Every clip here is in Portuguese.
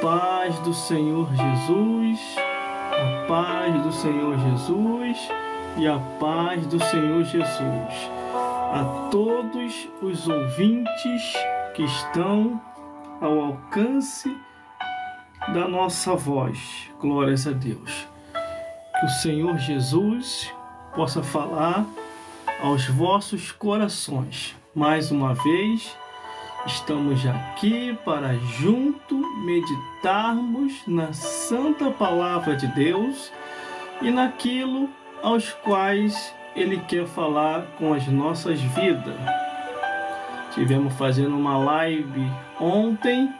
paz do Senhor Jesus, a paz do Senhor Jesus e a paz do Senhor Jesus a todos os ouvintes que estão ao alcance da nossa voz. Glórias a Deus. Que o Senhor Jesus possa falar aos vossos corações. Mais uma vez, estamos aqui para junto meditarmos na santa palavra de Deus e naquilo aos quais Ele quer falar com as nossas vidas. Tivemos fazendo uma live ontem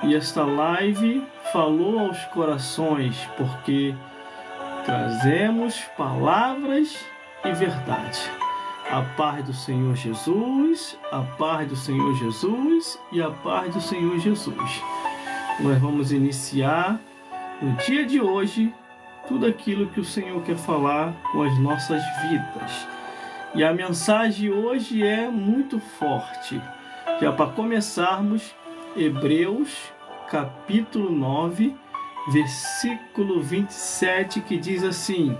e esta live falou aos corações porque trazemos palavras e verdade. A paz do Senhor Jesus, a paz do Senhor Jesus e a paz do Senhor Jesus. Nós vamos iniciar no dia de hoje tudo aquilo que o Senhor quer falar com as nossas vidas. E a mensagem hoje é muito forte. Já para começarmos, Hebreus capítulo 9, versículo 27, que diz assim: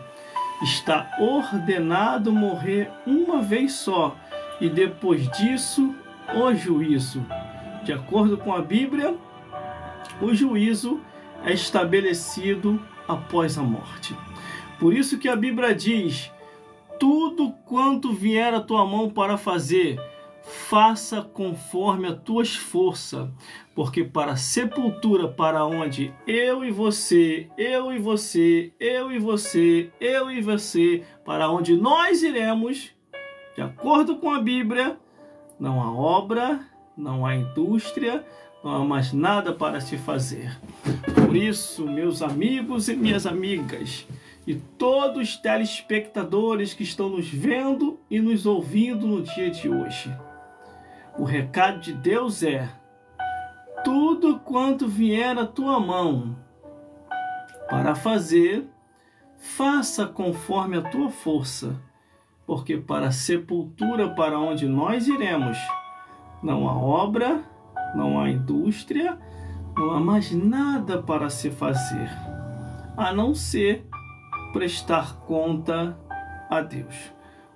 está ordenado morrer uma vez só, e depois disso o juízo. De acordo com a Bíblia, o juízo é estabelecido após a morte. Por isso que a Bíblia diz: tudo quanto vier à tua mão para fazer, faça conforme as tuas forças, porque para a sepultura para onde eu e você, para onde nós iremos, de acordo com a Bíblia, não há obra, não há indústria, não há mais nada para se fazer. Por isso, meus amigos e minhas amigas, e todos os telespectadores que estão nos vendo e nos ouvindo no dia de hoje, o recado de Deus é: tudo quanto vier à tua mão para fazer, faça conforme a tua força, porque para a sepultura para onde nós iremos, não há obra, não há indústria, não há mais nada para se fazer, a não ser prestar conta a Deus.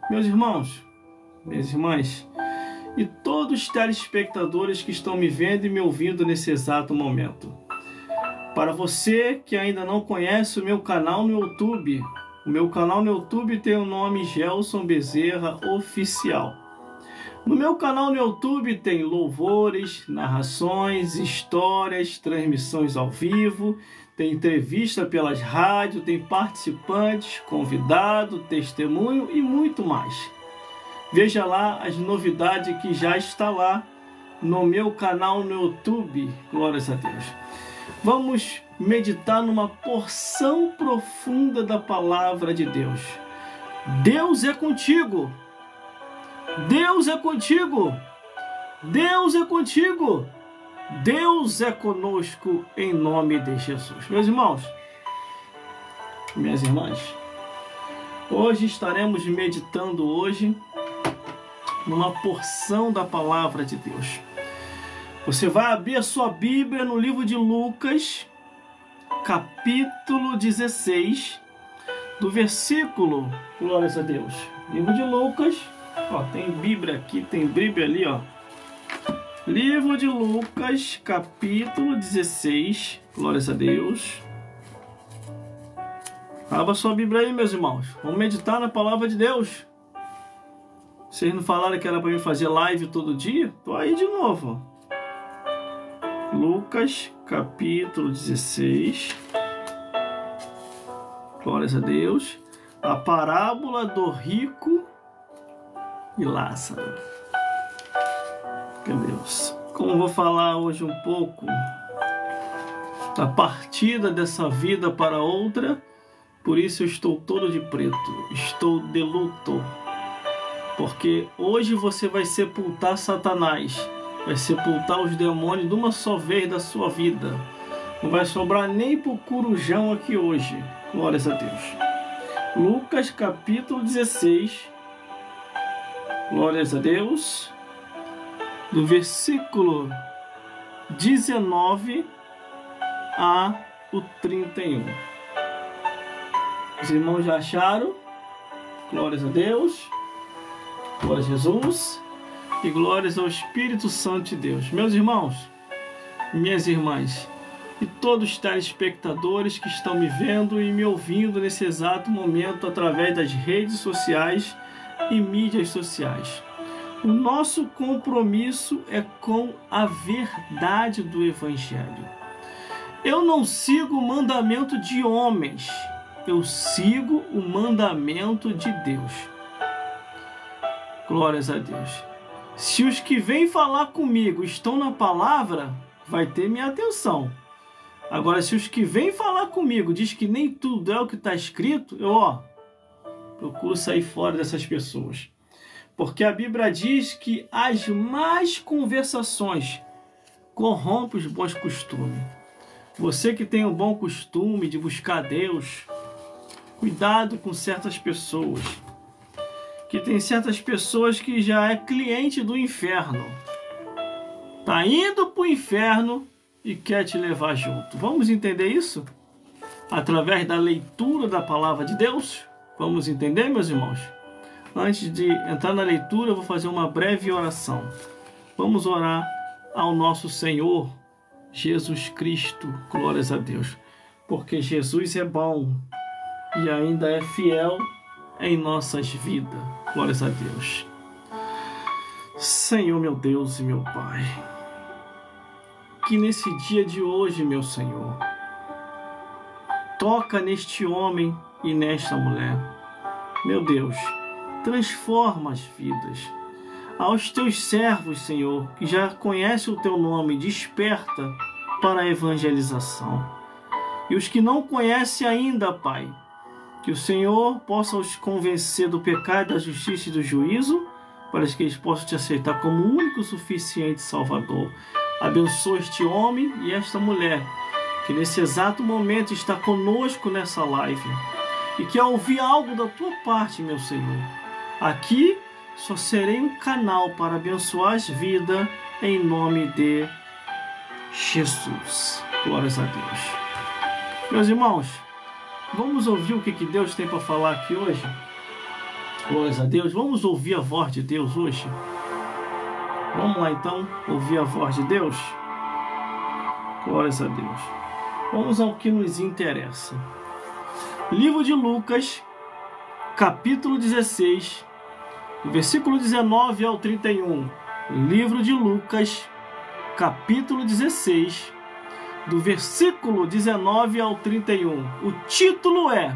Meus irmãos, minhas irmãs, e todos os telespectadores que estão me vendo e me ouvindo nesse exato momento. Para você que ainda não conhece o meu canal no YouTube, o meu canal no YouTube tem o nome Gelson Bezerra Oficial. No meu canal no YouTube tem louvores, narrações, histórias, transmissões ao vivo, tem entrevista pelas rádios, tem participantes, convidado, testemunho e muito mais. Veja lá as novidades que já está lá no meu canal no YouTube. Glórias a Deus. Vamos meditar numa porção profunda da palavra de Deus. Deus é contigo. Deus é contigo. Deus é contigo. Deus é conosco em nome de Jesus. Meus irmãos, minhas irmãs, hoje estaremos meditando numa porção da palavra de Deus. Você vai abrir a sua Bíblia no livro de Lucas, capítulo 16, do versículo, glórias a Deus, livro de Lucas, ó, tem Bíblia aqui, tem Bíblia ali, ó. Livro de Lucas, capítulo 16, glórias a Deus. Abra sua Bíblia aí, meus irmãos. Vamos meditar na palavra de Deus. Vocês não falaram que era para mim fazer live todo dia? Tô aí de novo. Lucas, capítulo 16. Glórias a Deus. A parábola do rico e Lázaro. Meu Deus. Como eu vou falar hoje um pouco da partida dessa vida para outra, por isso eu estou todo de preto. Estou de luto. Porque hoje você vai sepultar Satanás, vai sepultar os demônios de uma só vez da sua vida. Não vai sobrar nem pro corujão aqui hoje. Glórias a Deus. Lucas capítulo 16. Glórias a Deus. Do versículo 19 a o 31. Os irmãos já acharam? Glórias a Deus, glórias a Jesus e glórias ao Espírito Santo de Deus. Meus irmãos, minhas irmãs e todos os telespectadores que estão me vendo e me ouvindo nesse exato momento através das redes sociais e mídias sociais. O nosso compromisso é com a verdade do Evangelho. Eu não sigo o mandamento de homens, eu sigo o mandamento de Deus. Glórias a Deus. Se os que vêm falar comigo estão na palavra, vai ter minha atenção. Agora, se os que vêm falar comigo diz que nem tudo é o que está escrito, eu procuro sair fora dessas pessoas. Porque a Bíblia diz que as más conversações corrompem os bons costumes. Você que tem um bom costume de buscar Deus, cuidado com certas pessoas. Que tem certas pessoas que já é cliente do inferno. Está indo para o inferno e quer te levar junto. Vamos entender isso? Através da leitura da palavra de Deus? Vamos entender, meus irmãos? Antes de entrar na leitura, eu vou fazer uma breve oração. Vamos orar ao nosso Senhor Jesus Cristo. Glórias a Deus. Porque Jesus é bom e ainda é fiel em nossas vidas. Glórias a Deus. Senhor, meu Deus e meu Pai, que nesse dia de hoje, meu Senhor, toca neste homem e nesta mulher. Meu Deus, transforma as vidas. Aos teus servos, Senhor, que já conhecem o teu nome, desperta para a evangelização. E os que não conhecem ainda, Pai, que o Senhor possa os convencer do pecado, da justiça e do juízo, para que eles possam te aceitar como o único suficiente Salvador. Abençoa este homem e esta mulher, que nesse exato momento está conosco nessa live, e que ao ouvir algo da tua parte, meu Senhor, aqui só serei um canal para abençoar as vidas, em nome de Jesus. Glórias a Deus. Meus irmãos, vamos ouvir o que Deus tem para falar aqui hoje? Glórias a Deus. Vamos ouvir a voz de Deus hoje? Vamos lá então, ouvir a voz de Deus? Glórias a Deus. Vamos ao que nos interessa. Livro de Lucas, capítulo 16, versículo 19 ao 31. Livro de Lucas, capítulo 16, do versículo 19 ao 31. O título é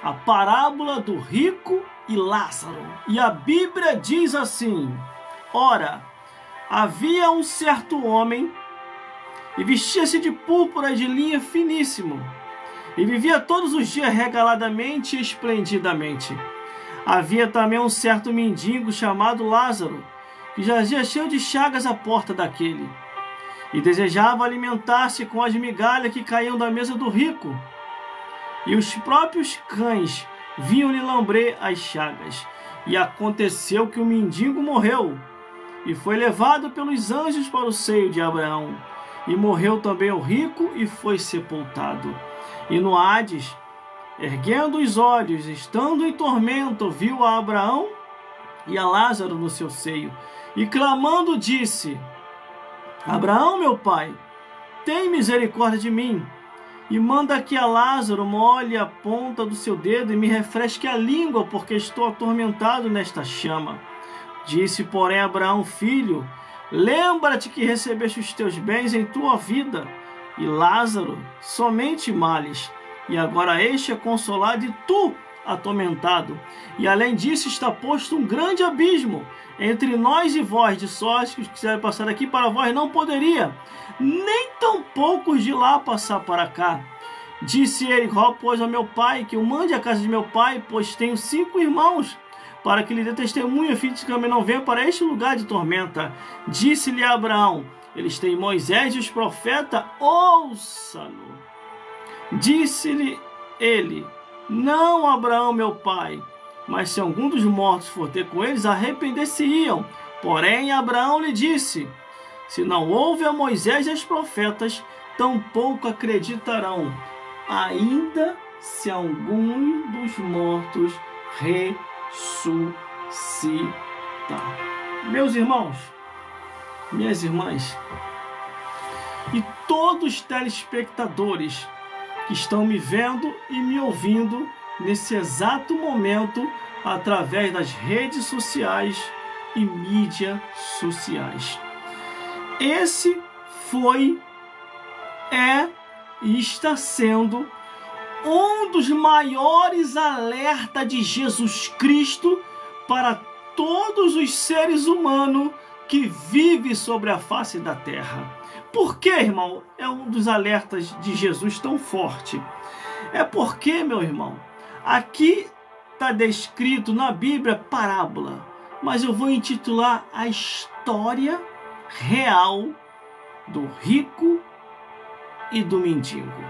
A Parábola do Rico e Lázaro. E a Bíblia diz assim: Ora, havia um certo homem, e vestia-se de púrpura e de linho finíssimo, e vivia todos os dias regaladamente e esplendidamente. Havia também um certo mendigo chamado Lázaro, que jazia cheio de chagas à porta daquele, e desejava alimentar-se com as migalhas que caíam da mesa do rico. E os próprios cães vinham-lhe lamber as chagas. E aconteceu que o mendigo morreu, e foi levado pelos anjos para o seio de Abraão. E morreu também o rico, e foi sepultado. E no Hades, erguendo os olhos, estando em tormento, viu a Abraão e a Lázaro no seu seio, e clamando disse: Abraão, meu pai, tem misericórdia de mim, e manda que a Lázaro molhe a ponta do seu dedo e me refresque a língua, porque estou atormentado nesta chama. Disse, porém, Abraão: filho, lembra-te que recebeste os teus bens em tua vida, e Lázaro somente males, e agora este é consolado e tu atormentado. E além disso está posto um grande abismo entre nós e vós, de sorte que os que quiserem passar aqui para vós não poderia, nem tão poucos de lá passar para cá. Disse ele: rogo, pois, a meu pai que o mande à casa de meu pai, pois tenho 5 irmãos, para que lhe dê testemunho, a fim de que também não venha para este lugar de tormenta. Disse-lhe Abraão: eles têm Moisés e os profetas, ouça-no. Disse-lhe ele: não, Abraão, meu pai, mas se algum dos mortos for ter com eles, arrepender-se-iam. Porém, Abraão lhe disse: Se não houve a Moisés e os profetas, tampouco acreditarão, ainda se algum dos mortos ressuscitar. Meus irmãos, minhas irmãs, e todos os telespectadores que estão me vendo e me ouvindo nesse exato momento através das redes sociais e mídias sociais. Esse foi, é e está sendo um dos maiores alertas de Jesus Cristo para todos os seres humanos que vivem sobre a face da terra. Por que, irmão, é um dos alertas de Jesus tão forte? É porque, meu irmão, aqui está descrito na Bíblia parábola, mas eu vou intitular a história real do rico e do mendigo.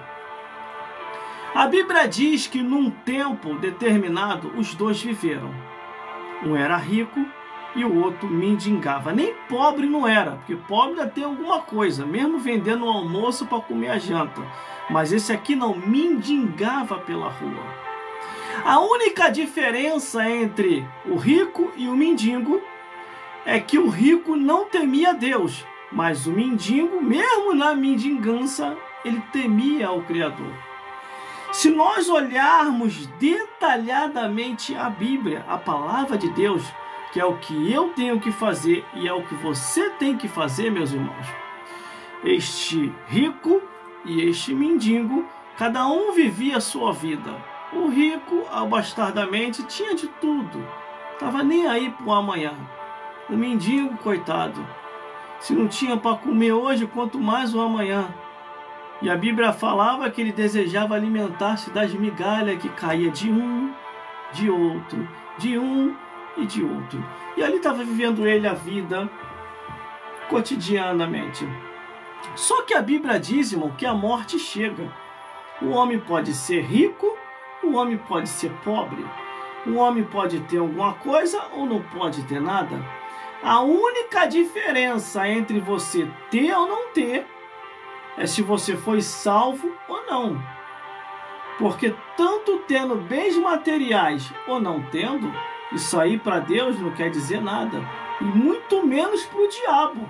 A Bíblia diz que num tempo determinado os dois viveram. Um era rico e o outro mendigava. Nem pobre não era, porque pobre ainda tem alguma coisa, mesmo vendendo o almoço para comer a janta. Mas esse aqui não, mendigava pela rua. A única diferença entre o rico e o mendigo é que o rico não temia Deus, mas o mendigo, mesmo na mendigança, ele temia o Criador. Se nós olharmos detalhadamente a Bíblia, a palavra de Deus, que é o que eu tenho que fazer e é o que você tem que fazer, meus irmãos. Este rico e este mendigo, cada um vivia a sua vida. O rico, abastardamente, tinha de tudo. Estava nem aí para o amanhã. O mendigo, coitado, se não tinha para comer hoje, quanto mais o amanhã. E a Bíblia falava que ele desejava alimentar-se das migalhas que caía de um, de outro, de um e de outro. E ali estava vivendo ele a vida cotidianamente. Só que a Bíblia diz, irmão, que a morte chega. O homem pode ser rico, o homem pode ser pobre. O homem pode ter alguma coisa ou não pode ter nada. A única diferença entre você ter ou não ter é se você foi salvo ou não. Porque tanto tendo bens materiais ou não tendo, isso aí para Deus não quer dizer nada. E muito menos para o diabo.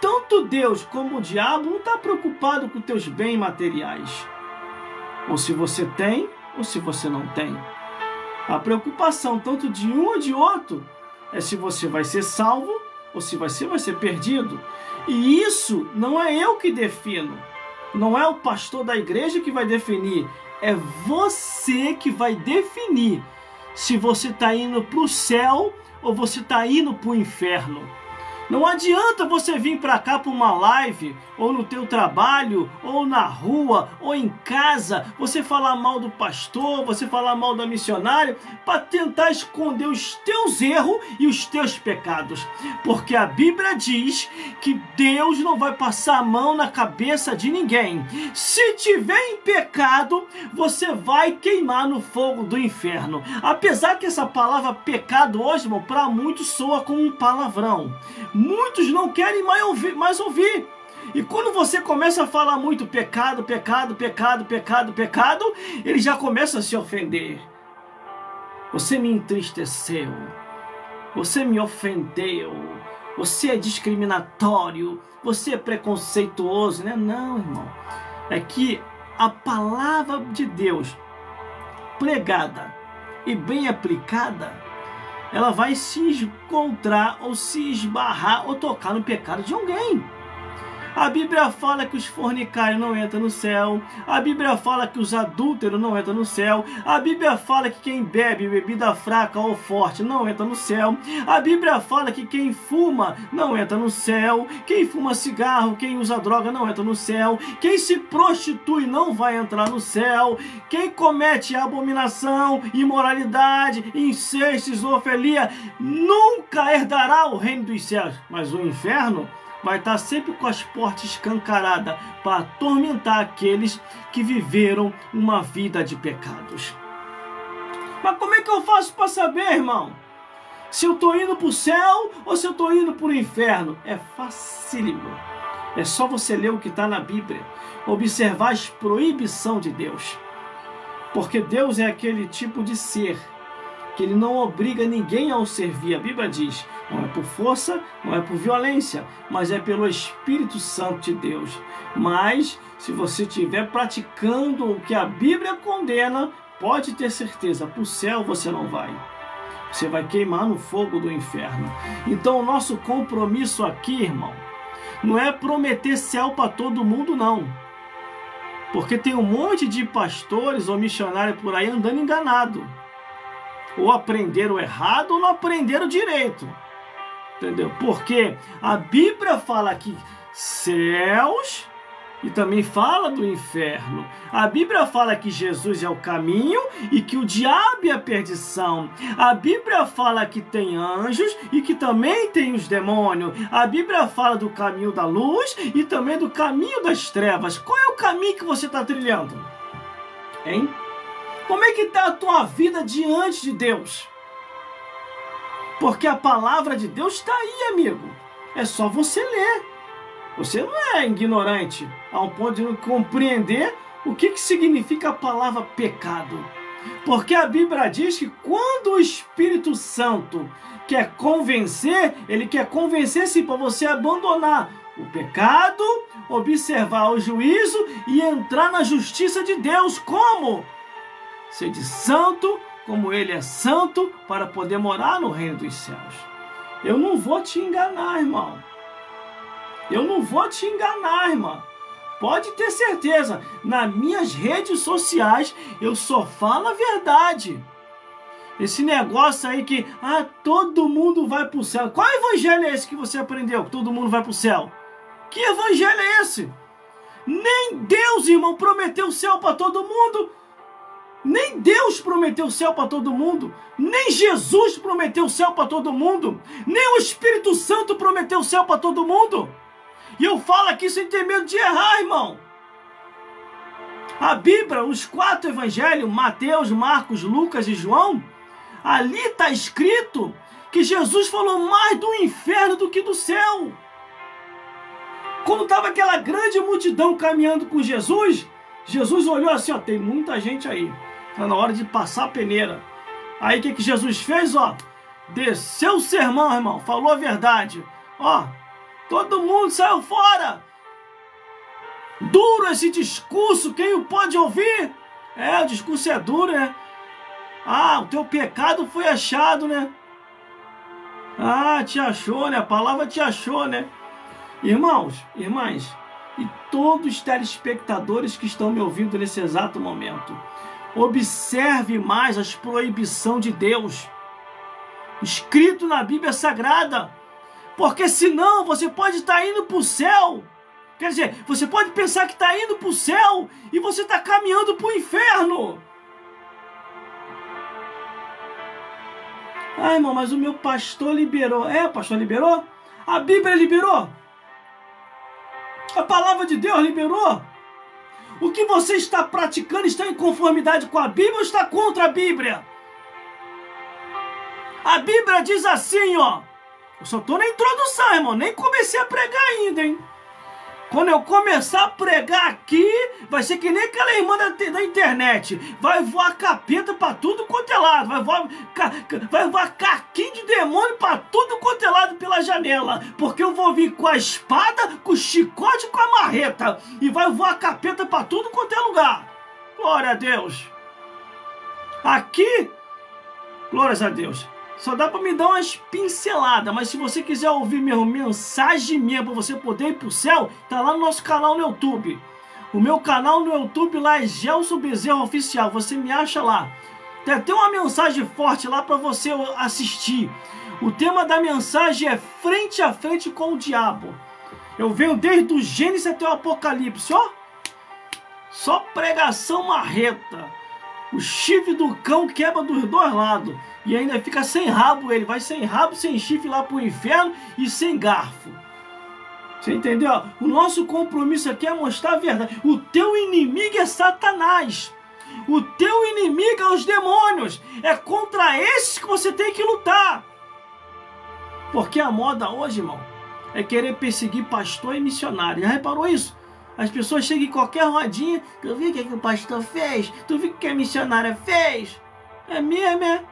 Tanto Deus como o diabo não está preocupado com teus bens materiais. Ou se você tem, ou se você não tem. A preocupação tanto de um ou de outro é se você vai ser salvo ou se você vai ser perdido. E isso não é eu que defino. Não é o pastor da igreja que vai definir. É você que vai definir se você está indo para o céu ou você está indo para o inferno. Não adianta você vir para cá para uma live, ou no teu trabalho, ou na rua, ou em casa, você falar mal do pastor, você falar mal da missionária, para tentar esconder os teus erros e os teus pecados. Porque a Bíblia diz que Deus não vai passar a mão na cabeça de ninguém. Se tiver em pecado, você vai queimar no fogo do inferno. Apesar que essa palavra pecado hoje, irmão, para muitos soa como um palavrão. Muitos não querem mais ouvir. E quando você começa a falar muito pecado, pecado, pecado, pecado, pecado, ele já começa a se ofender. Você me entristeceu. Você me ofendeu. Você é discriminatório. Você é preconceituoso, né? Não, irmão. É que a palavra de Deus pregada e bem aplicada, ela vai se encontrar ou se esbarrar ou tocar no pecado de alguém. A Bíblia fala que os fornicários não entram no céu. A Bíblia fala que os adúlteros não entram no céu. A Bíblia fala que quem bebe bebida fraca ou forte não entra no céu. A Bíblia fala que quem fuma não entra no céu. Quem fuma cigarro, quem usa droga não entra no céu. Quem se prostitui não vai entrar no céu. Quem comete abominação, imoralidade, incesto, zoofilia nunca herdará o reino dos céus. Mas o inferno vai estar sempre com as portas escancaradas para atormentar aqueles que viveram uma vida de pecados. Mas como é que eu faço para saber, irmão? Se eu estou indo para o céu ou se eu estou indo para o inferno. É facílimo. É só você ler o que está na Bíblia. Observar as proibições de Deus. Porque Deus é aquele tipo de ser que ele não obriga ninguém a o servir. A Bíblia diz, não é por força, não é por violência, mas é pelo Espírito Santo de Deus. Mas, se você estiver praticando o que a Bíblia condena, pode ter certeza, para o céu você não vai. Você vai queimar no fogo do inferno. Então, o nosso compromisso aqui, irmão, não é prometer céu para todo mundo, não. Porque tem um monte de pastores ou missionários por aí andando enganado. Ou aprenderam errado ou não aprenderam direito. Entendeu? Porque a Bíblia fala que céus e também fala do inferno. A Bíblia fala que Jesus é o caminho e que o diabo é a perdição. A Bíblia fala que tem anjos e que também tem os demônios. A Bíblia fala do caminho da luz e também do caminho das trevas. Qual é o caminho que você está trilhando? Hein? Como é que está a tua vida diante de Deus? Porque a palavra de Deus está aí, amigo. É só você ler. Você não é ignorante ao ponto de não compreender o que significa a palavra pecado. Porque a Bíblia diz que quando o Espírito Santo quer convencer, ele quer convencer sim para você abandonar o pecado, observar o juízo e entrar na justiça de Deus. Como? Ser de santo, como ele é santo, para poder morar no reino dos céus. Eu não vou te enganar, irmão. Eu não vou te enganar, irmã. Pode ter certeza. Nas minhas redes sociais, eu só falo a verdade. Esse negócio aí que todo mundo vai para o céu. Qual evangelho é esse que você aprendeu? Que todo mundo vai para o céu? Que evangelho é esse? Nem Deus, irmão, prometeu o céu para todo mundo. Nem Deus prometeu o céu para todo mundo. Nem Jesus prometeu o céu para todo mundo. Nem o Espírito Santo prometeu o céu para todo mundo. E eu falo aqui sem ter medo de errar, irmão. A Bíblia, os 4 evangelhos, Mateus, Marcos, Lucas e João, ali está escrito que Jesus falou mais do inferno do que do céu. Quando estava aquela grande multidão caminhando com Jesus, Jesus olhou assim, tem muita gente aí. Está na hora de passar a peneira. Aí o que Jesus fez? Desceu o sermão, irmão. Falou a verdade. Todo mundo saiu fora. Duro esse discurso, quem o pode ouvir? O discurso é duro, né? O teu pecado foi achado, né? Te achou, né? A palavra te achou, né? Irmãos, irmãs, e todos os telespectadores que estão me ouvindo nesse exato momento, observe mais as proibições de Deus, escrito na Bíblia Sagrada. Porque senão você pode estar indo para o céu. Quer dizer, você pode pensar que está indo para o céu e você está caminhando para o inferno. Irmão, mas o meu pastor liberou. O pastor liberou? A Bíblia liberou? A palavra de Deus liberou? O que você está praticando está em conformidade com a Bíblia ou está contra a Bíblia? A Bíblia diz assim, eu só estou na introdução, irmão. Nem comecei a pregar ainda, hein? Quando eu começar a pregar aqui, vai ser que nem aquela irmã da internet. Vai voar capeta para tudo quanto é lado. Vai voar caquinho de demônio para tudo quanto é lado pela janela. Porque eu vou vir com a espada, com o chicote e com a marreta. E vai voar capeta para tudo quanto é lugar. Glória a Deus. Aqui, glórias a Deus. Só dá para me dar umas pinceladas, mas se você quiser ouvir minha mensagem minha para você poder ir para o céu, tá lá no nosso canal no YouTube. O meu canal no YouTube lá é Gelson Bezerra Oficial, você me acha lá. Tem até uma mensagem forte lá para você assistir. O tema da mensagem é frente a frente com o diabo. Eu venho desde o Gênesis até o Apocalipse, só pregação marreta. O chifre do cão quebra dos 2 lados. E ainda fica sem rabo ele. Vai sem rabo, sem chifre lá pro inferno e sem garfo. Você entendeu? O nosso compromisso aqui é mostrar a verdade. O teu inimigo é Satanás. O teu inimigo é os demônios. É contra esses que você tem que lutar. Porque a moda hoje, irmão, é querer perseguir pastor e missionário. Já reparou isso? As pessoas chegam em qualquer rodinha. Tu viu o que o pastor fez? Tu viu o que a missionária fez? É mesmo, é?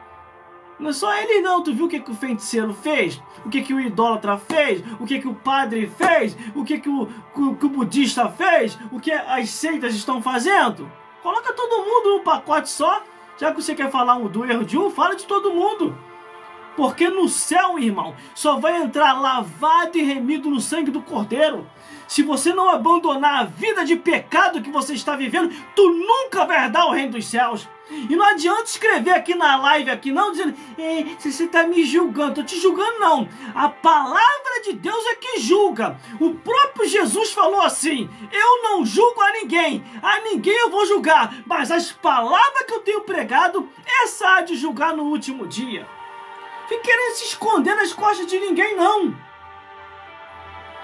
Não é só ele não. Tu viu o que o feiticeiro fez? O que o idólatra fez? O que o padre fez? O que o budista fez? O que as seitas estão fazendo? Coloca todo mundo num pacote só. Já que você quer falar do erro de um, fala de todo mundo. Porque no céu, irmão, só vai entrar lavado e remido no sangue do Cordeiro. Se você não abandonar a vida de pecado que você está vivendo, tu nunca vai herdar o reino dos céus. E não adianta escrever aqui na live, aqui não, dizendo, você está me julgando. Estou te julgando não. A palavra de Deus é que julga. O próprio Jesus falou assim, eu não julgo a ninguém eu vou julgar. Mas as palavras que eu tenho pregado, essa há de julgar no último dia. Fique querendo se esconder nas costas de ninguém, não.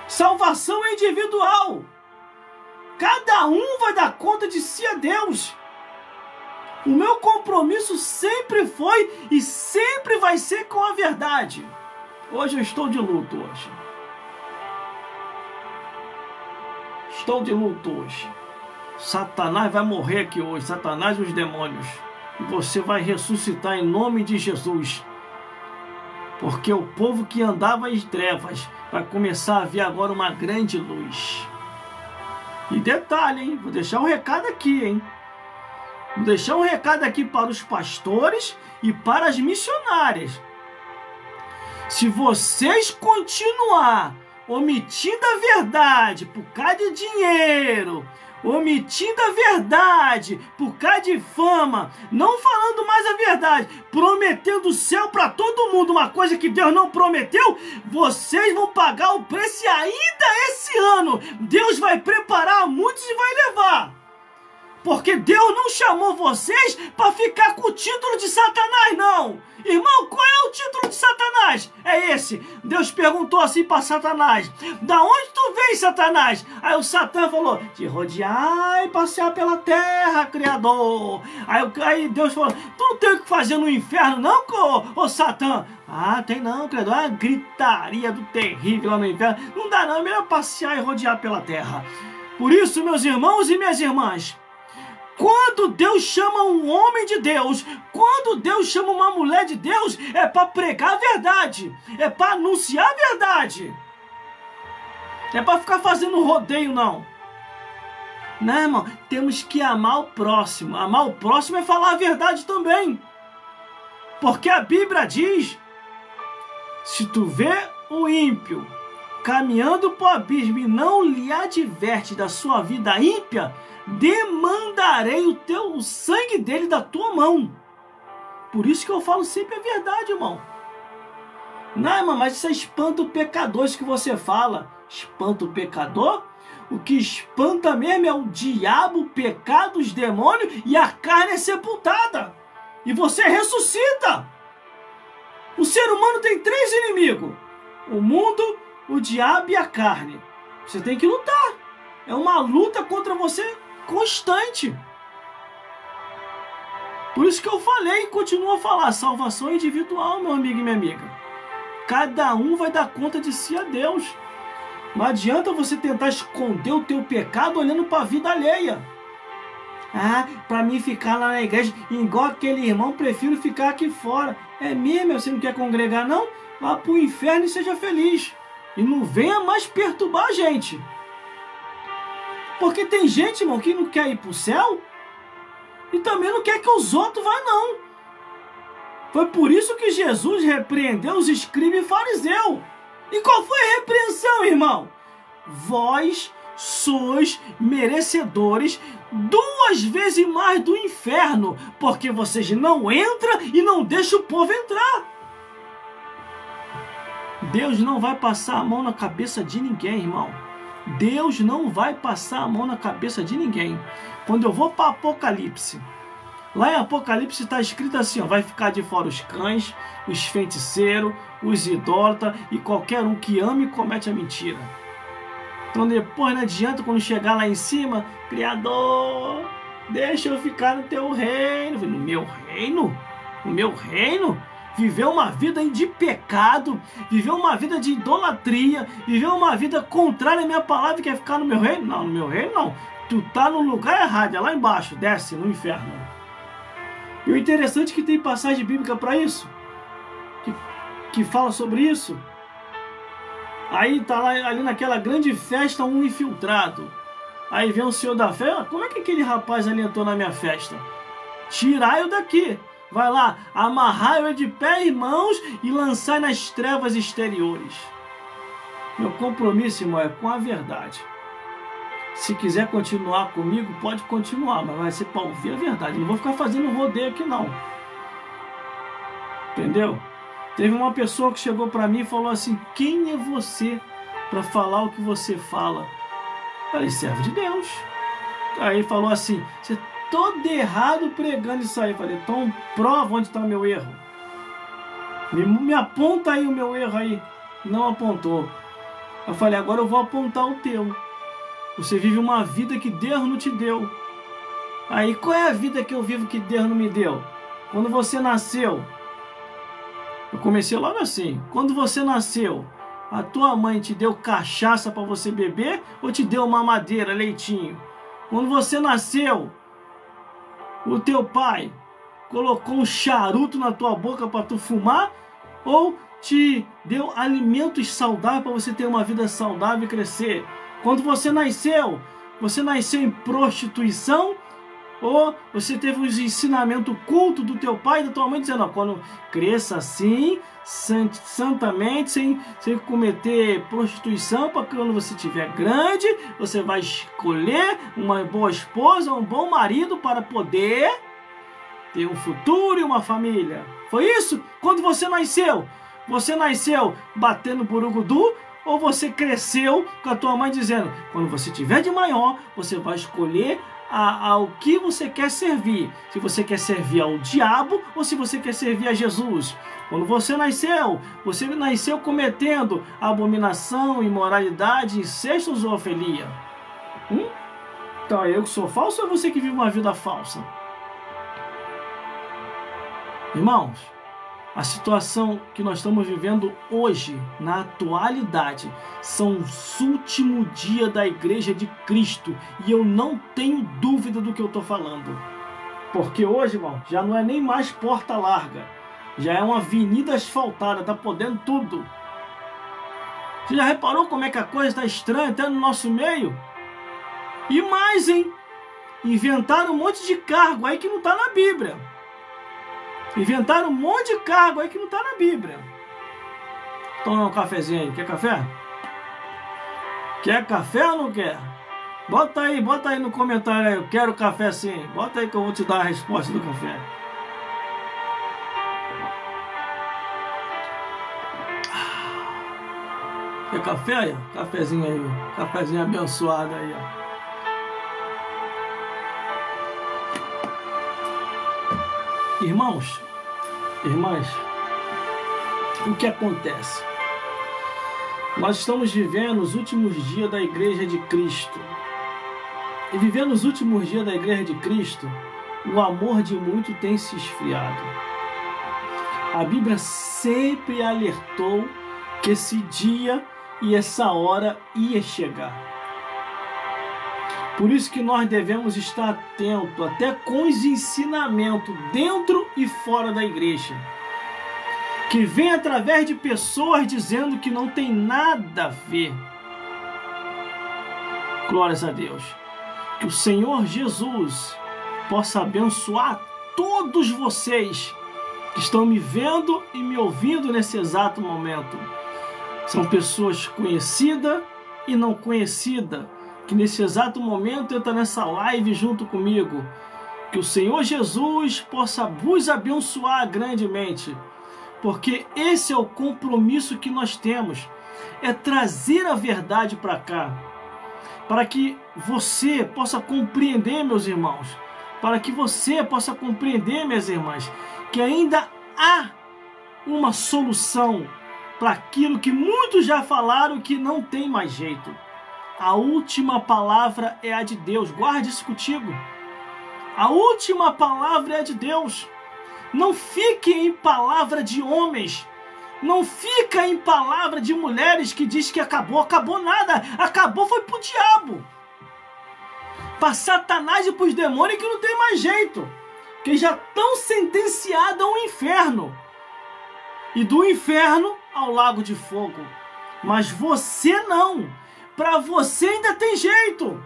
Salvação é individual. Cada um vai dar conta de si a Deus. O meu compromisso sempre foi e sempre vai ser com a verdade. Hoje eu estou de luto hoje. Estou de luto hoje. Satanás vai morrer aqui hoje. Satanás e os demônios. E você vai ressuscitar em nome de Jesus. Porque o povo que andava em trevas vai começar a ver agora uma grande luz. E detalhe, hein? Vou deixar um recado aqui, hein? Vou deixar um recado aqui para os pastores e para as missionárias. Se vocês continuar omitindo a verdade por causa de dinheiro, omitindo a verdade por causa de fama, não falando mais a verdade, prometendo o céu para todo mundo, uma coisa que Deus não prometeu, vocês vão pagar o preço e ainda esse ano Deus vai preparar muitos e vai levar. Porque Deus não chamou vocês para ficar com o título de Satanás, não. Irmão, qual é o título de Satanás? É esse. Deus perguntou assim para Satanás, da onde tu vem, Satanás? Aí o Satã falou, de rodear e passear pela terra, Criador. Aí Deus falou, tu não tem o que fazer no inferno, não, ô Satã? Ah, tem não, Criador. Ah, gritaria do terrível lá no inferno. Não dá não, é melhor passear e rodear pela terra. Por isso, meus irmãos e minhas irmãs, quando Deus chama um homem de Deus, quando Deus chama uma mulher de Deus, é para pregar a verdade, é para anunciar a verdade. Não é para ficar fazendo rodeio, não. Não, irmão, temos que amar o próximo. Amar o próximo é falar a verdade também. Porque a Bíblia diz, se tu vê o ímpio caminhando para o abismo e não lhe adverte da sua vida ímpia, demandarei o sangue dele da tua mão. Por isso que eu falo sempre a verdade, irmão. Não, irmão, mas isso é espanta o pecador, isso que você fala. Espanta o pecador? O que espanta mesmo é o diabo, o pecado, os demônios e a carne é sepultada. E você ressuscita. O ser humano tem 3 inimigos. O mundo, o diabo e a carne. Você tem que lutar. É uma luta contra você constante. Por isso que eu falei e continuo a falar. Salvação individual, meu amigo e minha amiga. Cada um vai dar conta de si a Deus. Não adianta você tentar esconder o teu pecado olhando para a vida alheia. Ah, para mim ficar lá na igreja, igual aquele irmão, prefiro ficar aqui fora. É mesmo? Você não quer congregar, não? Vá para o inferno e seja feliz. E não venha mais perturbar a gente. Porque tem gente, irmão, que não quer ir para o céu e também não quer que os outros vá, não. Foi por isso que Jesus repreendeu os escribas e fariseus. E qual foi a repreensão, irmão? Vós sois merecedores 2 vezes mais do inferno, porque vocês não entram e não deixam o povo entrar. Deus não vai passar a mão na cabeça de ninguém, irmão. Deus não vai passar a mão na cabeça de ninguém. Quando eu vou para Apocalipse, lá em Apocalipse está escrito assim, ó, vai ficar de fora os cães, os feiticeiros, os idólatras e qualquer um que ame e comete a mentira. Então depois não adianta quando chegar lá em cima, Criador, deixa eu ficar no teu reino. No meu reino? No meu reino? viver uma vida de pecado, viver uma vida de idolatria, viver uma vida contrária à minha palavra, quer ficar no meu reino? Não, no meu reino não. Tu tá no lugar errado, é lá embaixo, desce no inferno. E o interessante é que tem passagem bíblica para isso, que fala sobre isso. Aí tá lá ali naquela grande festa um infiltrado. Aí vem o senhor da fé, como é que aquele rapaz ali entrou na minha festa? Tirai-o daqui. Vai lá, amarrai-o de pé e mãos e lançai nas trevas exteriores. Meu compromisso, irmão, é com a verdade. Se quiser continuar comigo, pode continuar, mas vai ser para ouvir a verdade. Não vou ficar fazendo rodeio aqui, não. Entendeu? Teve uma pessoa que chegou para mim e falou assim: quem é você para falar o que você fala? Eu falei: servo de Deus. Aí ele falou assim: você todo errado pregando isso aí. Eu falei: então prova onde está o meu erro. Me aponta aí o meu erro aí. Não apontou. Eu falei: agora eu vou apontar o teu. Você vive uma vida que Deus não te deu. Aí, qual é a vida que eu vivo que Deus não me deu? Quando você nasceu, eu comecei logo assim. Quando você nasceu, a tua mãe te deu cachaça para você beber ou te deu mamadeira, leitinho? Quando você nasceu, o teu pai colocou um charuto na tua boca para tu fumar ou te deu alimentos saudáveis para você ter uma vida saudável e crescer? Quando você nasceu em prostituição ou você teve os ensinamentos cultos do teu pai e da tua mãe dizendo: ó, quando cresça assim, santamente, sem cometer prostituição, para quando você estiver grande, você vai escolher uma boa esposa, um bom marido para poder ter um futuro e uma família. Foi isso? Quando você nasceu batendo burugudu? Ou você cresceu com a tua mãe dizendo: quando você tiver de maior, você vai escolher ao que você quer servir. Se você quer servir ao diabo ou se você quer servir a Jesus. Quando você nasceu cometendo abominação, imoralidade, incesto ou zoofilia. Então é eu que sou falso ou é você que vive uma vida falsa? Irmãos, a situação que nós estamos vivendo hoje, na atualidade, são os últimos dias da Igreja de Cristo. E eu não tenho dúvida do que eu estou falando. Porque hoje, irmão, já não é nem mais porta larga. Já é uma avenida asfaltada, está podendo tudo. Você já reparou como é que a coisa está estranha até no nosso meio? E mais, hein? Inventaram um monte de cargo aí que não está na Bíblia. Inventaram um monte de cargo aí que não está na Bíblia. Toma um cafezinho aí. Quer café? Quer café ou não quer? Bota aí no comentário aí. Eu quero café sim. Bota aí que eu vou te dar a resposta do café. Quer café aí? Cafezinho aí. Cafezinho abençoado aí, ó. Irmãos, irmãs, o que acontece? Nós estamos vivendo os últimos dias da Igreja de Cristo. E vivendo os últimos dias da Igreja de Cristo, o amor de muito tem se esfriado. A Bíblia sempre alertou que esse dia e essa hora ia chegar. Por isso que nós devemos estar atentos até com os ensinamentos dentro e fora da igreja, que vem através de pessoas dizendo que não tem nada a ver. Glórias a Deus. Que o Senhor Jesus possa abençoar todos vocês que estão me vendo e me ouvindo nesse exato momento. São pessoas conhecidas e não conhecidas, que nesse exato momento entra nessa live junto comigo. Que o Senhor Jesus possa vos abençoar grandemente, porque esse é o compromisso que nós temos, é trazer a verdade para cá, para que você possa compreender, meus irmãos, para que você possa compreender, minhas irmãs, que ainda há uma solução para aquilo que muitos já falaram que não tem mais jeito. A última palavra é a de Deus. Guarde isso contigo. A última palavra é a de Deus. Não fique em palavra de homens. Não fica em palavra de mulheres que diz que acabou. Acabou nada. Acabou foi pro diabo. Para Satanás e para os demônios que não tem mais jeito. Que já estão sentenciados ao inferno. E do inferno ao lago de fogo. Mas você não. Para você ainda tem jeito.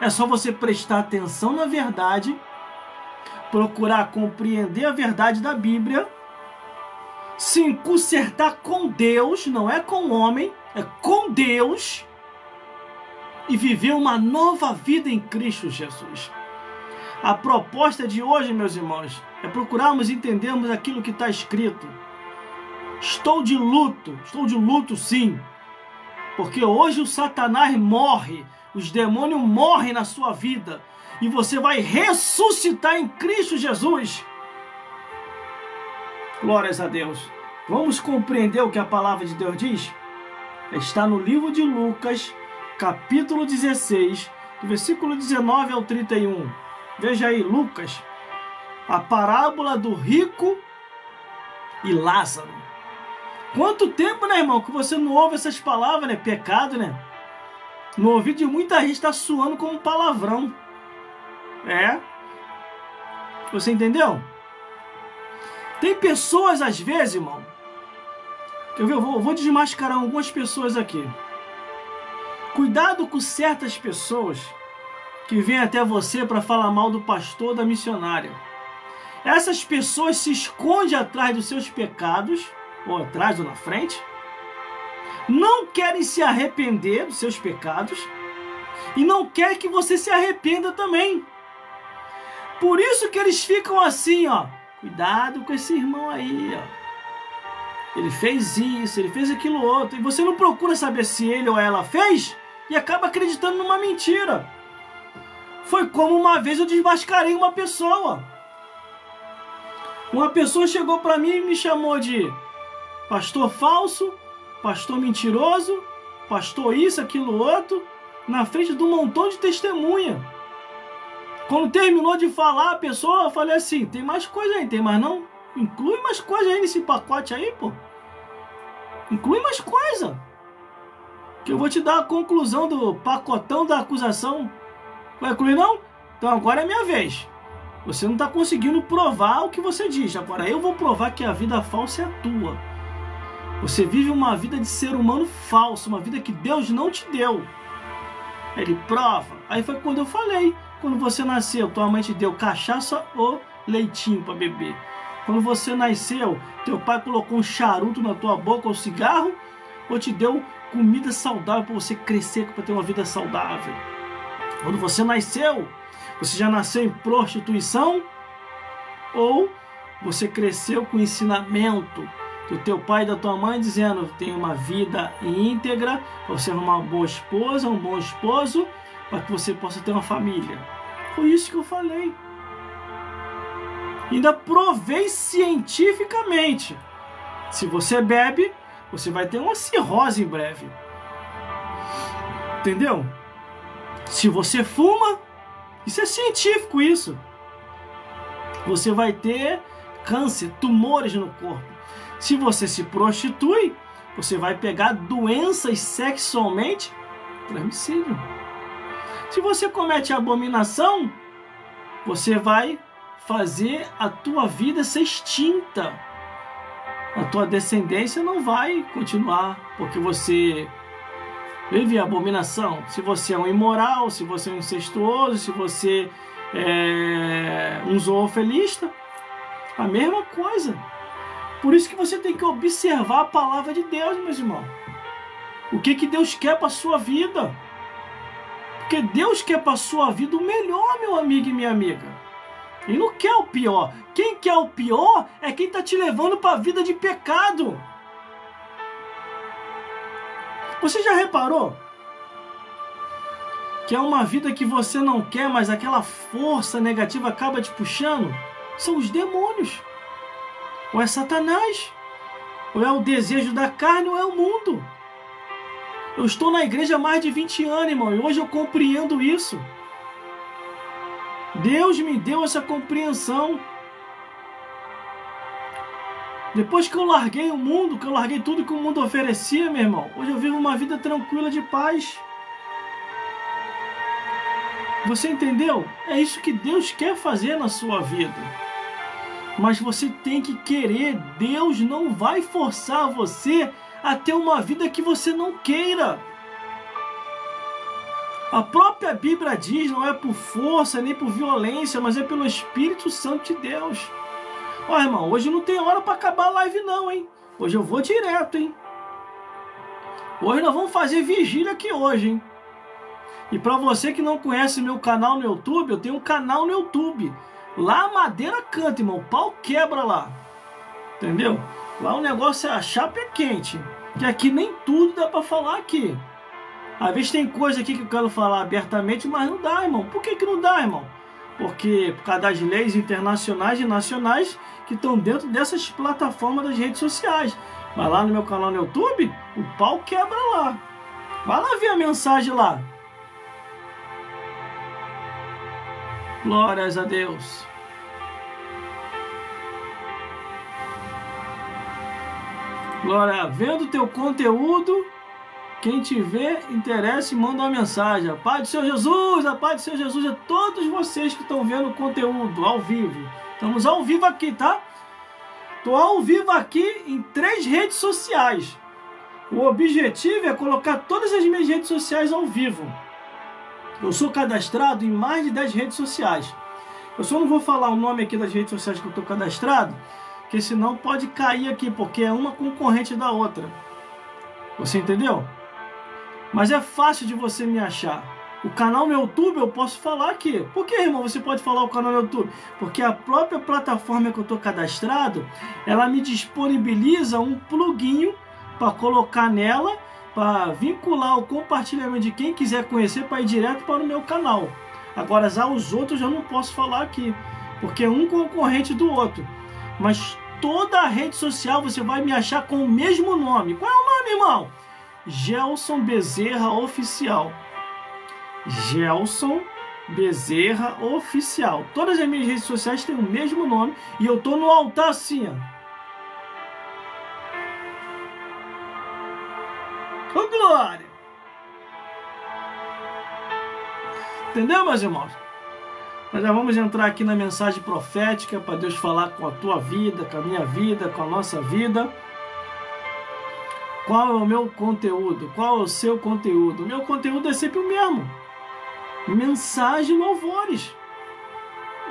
É só você prestar atenção na verdade. Procurar compreender a verdade da Bíblia. Se consertar com Deus. Não é com o homem. É com Deus. E viver uma nova vida em Cristo Jesus. A proposta de hoje, meus irmãos, é procurarmos entendermos aquilo que está escrito. Estou de luto sim, porque hoje o Satanás morre, os demônios morrem na sua vida, e você vai ressuscitar em Cristo Jesus. Glórias a Deus. Vamos compreender o que a palavra de Deus diz? Está no livro de Lucas, capítulo 16, do versículo 19 ao 31. Veja aí, Lucas, a parábola do rico e Lázaro. Quanto tempo, né, irmão, que você não ouve essas palavras, né? Pecado, né? No ouvido de muita gente está soando como palavrão. É. Você entendeu? Tem pessoas, às vezes, irmão, eu vou desmascarar algumas pessoas aqui. Cuidado com certas pessoas que vêm até você para falar mal do pastor, da missionária. Essas pessoas se escondem atrás dos seus pecados, ou atrás ou na frente, não querem se arrepender dos seus pecados e não querem que você se arrependa também. Por isso que eles ficam assim, ó, cuidado com esse irmão aí, ó. Ele fez isso, ele fez aquilo outro, e você não procura saber se ele ou ela fez e acaba acreditando numa mentira. Foi como uma vez eu desmascarei uma pessoa. Uma pessoa chegou para mim e me chamou de pastor falso, pastor mentiroso, pastor isso, aquilo outro, na frente de um montão de testemunha. Quando terminou de falar a pessoa, eu falei assim, tem mais coisa aí, tem mais não? Inclui mais coisa aí nesse pacote aí, pô. Inclui mais coisa. Que eu vou te dar a conclusão do pacotão da acusação. Vai incluir não? Então agora é minha vez. Você não está conseguindo provar o que você diz. Agora eu vou provar que a vida falsa é a tua. Você vive uma vida de ser humano falso, uma vida que Deus não te deu. Ele prova. Aí foi quando eu falei. Quando você nasceu, tua mãe te deu cachaça ou leitinho para beber. Quando você nasceu, teu pai colocou um charuto na tua boca ou cigarro, ou te deu comida saudável para você crescer, para ter uma vida saudável. Quando você nasceu, você já nasceu em prostituição, ou você cresceu com ensinamento do teu pai e da tua mãe dizendo tem uma vida íntegra, para você arrumar uma boa esposa, um bom esposo, para que você possa ter uma família. Foi isso que eu falei. Ainda provei cientificamente. Se você bebe, você vai ter uma cirrose em breve. Entendeu? Se você fuma, isso é científico isso. Você vai ter câncer, tumores no corpo. Se você se prostitui, você vai pegar doenças sexualmente transmissíveis. Se você comete abominação, você vai fazer a tua vida ser extinta. A tua descendência não vai continuar, porque você vive abominação. Se você é um imoral, se você é um incestuoso, se você é um zoofilista, a mesma coisa. Por isso que você tem que observar a palavra de Deus, meus irmãos. O que Deus quer para a sua vida? Porque Deus quer para a sua vida o melhor, meu amigo e minha amiga. Ele não quer o pior. Quem quer o pior é quem está te levando para a vida de pecado. Você já reparou que é uma vida que você não quer, mas aquela força negativa acaba te puxando? São os demônios. Ou é Satanás. Ou é o desejo da carne, ou é o mundo. Eu estou na igreja há mais de 20 anos, irmão, e hoje eu compreendo isso. Deus me deu essa compreensão. Depois que eu larguei o mundo, que eu larguei tudo que o mundo oferecia, meu irmão, hoje eu vivo uma vida tranquila de paz. Você entendeu? É isso que Deus quer fazer na sua vida. Mas você tem que querer. Deus não vai forçar você a ter uma vida que você não queira. A própria Bíblia diz, não é por força nem por violência, mas é pelo Espírito Santo de Deus. Ó, irmão, hoje não tem hora para acabar a live não, hein? Hoje eu vou direto, hein? Hoje nós vamos fazer vigília aqui hoje, hein? E para você que não conhece meu canal no YouTube, eu tenho um canal no YouTube. Lá a madeira canta, irmão. O pau quebra lá. Entendeu? Lá o negócio é a chapa é quente. Que aqui nem tudo dá para falar aqui. Às vezes tem coisa aqui que eu quero falar abertamente, mas não dá, irmão. Por que não dá, irmão? Porque por causa das leis internacionais e nacionais que estão dentro dessas plataformas das redes sociais. Mas lá no meu canal no YouTube, o pau quebra lá. Vai lá ver a mensagem lá. Glórias a Deus. Glória, vendo teu conteúdo, quem tiver interesse, manda uma mensagem. A paz do Senhor Jesus, a paz do Senhor Jesus a todos vocês que estão vendo o conteúdo ao vivo. Estamos ao vivo aqui, tá? Estou ao vivo aqui em 3 redes sociais. O objetivo é colocar todas as minhas redes sociais ao vivo. Eu sou cadastrado em mais de 10 redes sociais. Eu só não vou falar o nome aqui das redes sociais que eu estou cadastrado, porque senão pode cair aqui, porque é uma concorrente da outra. Você entendeu? Mas é fácil de você me achar. O canal no YouTube eu posso falar aqui. Por que, irmão, você pode falar o canal no YouTube? Porque a própria plataforma que eu estou cadastrado, ela me disponibiliza um pluguinho para colocar nela, para vincular o compartilhamento de quem quiser conhecer para ir direto para o meu canal. Agora, aos outros eu não posso falar aqui, porque é um concorrente do outro. Mas toda a rede social você vai me achar com o mesmo nome. Qual é o nome, irmão? Gelson Bezerra Oficial. Gelson Bezerra Oficial. Todas as minhas redes sociais têm o mesmo nome e eu tô no altar assim, ó. Ô, glória! Entendeu, meus irmãos? Nós já vamos entrar aqui na mensagem profética para Deus falar com a tua vida, com a minha vida, com a nossa vida. Qual é o meu conteúdo? Qual é o seu conteúdo? O meu conteúdo é sempre o mesmo. Mensagem e louvores.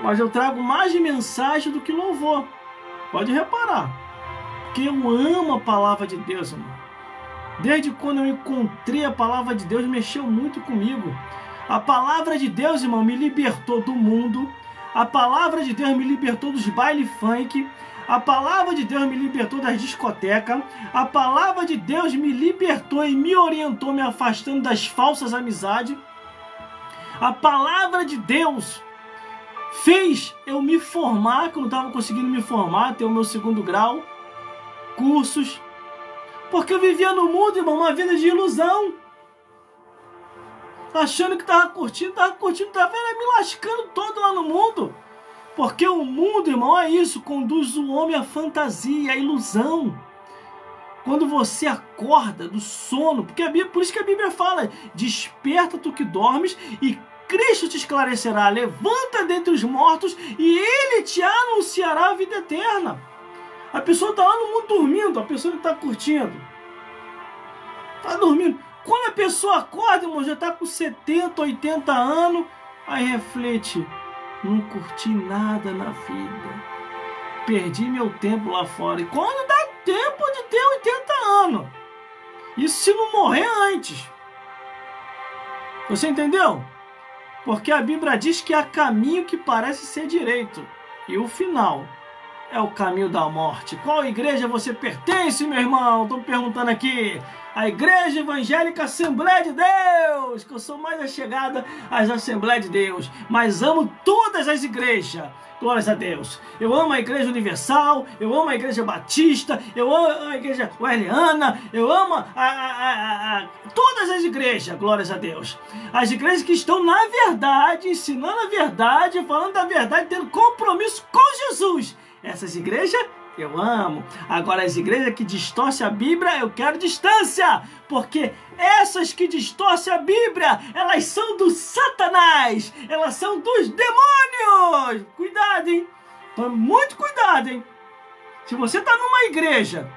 Mas eu trago mais de mensagem do que louvor. Pode reparar. Porque eu amo a palavra de Deus, irmão. Desde quando eu encontrei a palavra de Deus, mexeu muito comigo. A palavra de Deus, irmão, me libertou do mundo. A palavra de Deus me libertou dos baile funk. A palavra de Deus me libertou das discotecas. A palavra de Deus me libertou e me orientou, me afastando das falsas amizades. A palavra de Deus fez eu me formar, que eu não estava conseguindo me formar, ter o meu 2º grau, cursos. Porque eu vivia no mundo, irmão, uma vida de ilusão. Achando que estava curtindo, estava me lascando todo lá no mundo. Porque o mundo, irmão, é isso, conduz o homem à fantasia, à ilusão. Quando você acorda do sono, porque por isso que a Bíblia fala, desperta tu que dormes e Cristo te esclarecerá, levanta dentre os mortos e Ele te anunciará a vida eterna. A pessoa está lá no mundo dormindo, a pessoa não está curtindo. Está dormindo. Quando a pessoa acorda, irmão, já está com 70, 80 anos, aí reflete, não curti nada na vida. Perdi meu tempo lá fora. E quando dá tempo de ter 80 anos? Isso se não morrer antes. Você entendeu? Porque a Bíblia diz que há caminho que parece ser direito. E o final é o caminho da morte. Qual igreja você pertence, meu irmão? Estou me perguntando aqui. A Igreja Evangélica Assembleia de Deus, que eu sou mais achegada às Assembleias de Deus, mas amo todas as igrejas. Glórias a Deus. Eu amo a Igreja Universal, eu amo a Igreja Batista, eu amo a Igreja Wesleana, eu amo todas as igrejas, glórias a Deus. As igrejas que estão na verdade, ensinando a verdade, falando da verdade, tendo compromisso com Jesus. Essas igrejas Eu amo. Agora, as igrejas que distorcem a Bíblia, eu quero distância. Porque essas que distorcem a Bíblia, elas são do Satanás. Elas são dos demônios. Cuidado, hein? Tome muito cuidado, hein? Se você está numa igreja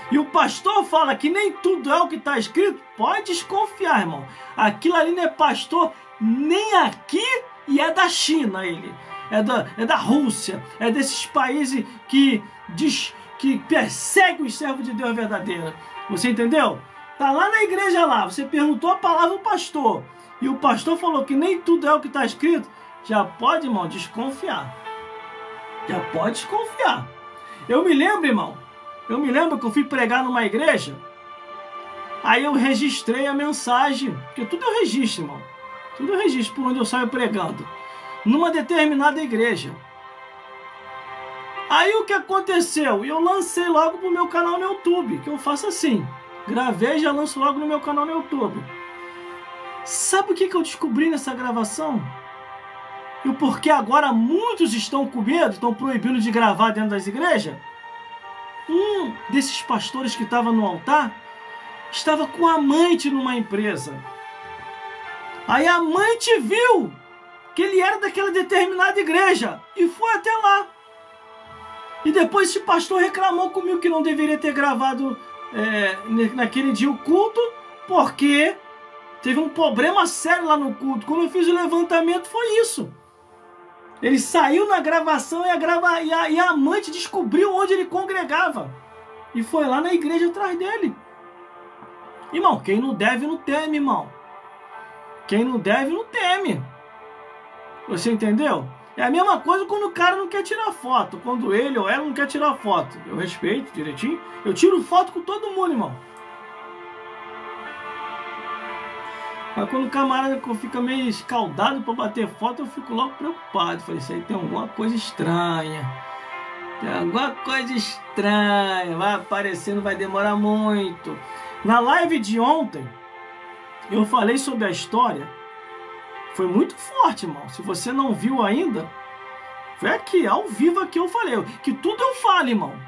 e o pastor fala que nem tudo é o que está escrito, pode desconfiar, irmão. Aquilo ali não é pastor nem aqui e é da China, ele. É da Rússia, é desses países que perseguem os servos de Deus verdadeiro. Você entendeu? Tá lá na igreja lá, você perguntou a palavra ao pastor, e o pastor falou que nem tudo é o que está escrito, já pode, irmão, desconfiar. Já pode desconfiar. Eu me lembro, irmão, que eu fui pregar numa igreja, aí eu registrei a mensagem, porque tudo eu registro, irmão. Tudo eu registro por onde eu saio pregando. Numa determinada igreja. Aí o que aconteceu? Eu lancei logo pro meu canal no YouTube, que eu faço assim. Gravei e já lanço logo no meu canal no YouTube. Sabe o que eu descobri nessa gravação? E o porquê agora muitos estão com medo, estão proibindo de gravar dentro das igrejas? Um desses pastores que estava no altar estava com a amante numa empresa. Aí a amante viu que ele era daquela determinada igreja e foi até lá. E depois esse pastor reclamou comigo que não deveria ter gravado naquele dia o culto, porque teve um problema sério lá no culto. Quando eu fiz o levantamento foi isso. Ele saiu na gravação e a amante descobriu onde ele congregava. E foi lá na igreja atrás dele. Irmão, quem não deve não teme, irmão. Quem não deve não teme. Você entendeu? É a mesma coisa quando o cara não quer tirar foto. Quando ele ou ela não quer tirar foto. Eu respeito direitinho. Eu tiro foto com todo mundo, irmão. Mas quando o camarada fica meio escaldado para bater foto, eu fico logo preocupado. Falei, isso aí tem alguma coisa estranha. Tem alguma coisa estranha. Vai aparecer, não vai demorar muito. Na live de ontem, eu falei sobre a história. Foi muito forte, irmão. Se você não viu ainda, foi aqui, ao vivo aqui eu falei. Que tudo eu falo, irmão.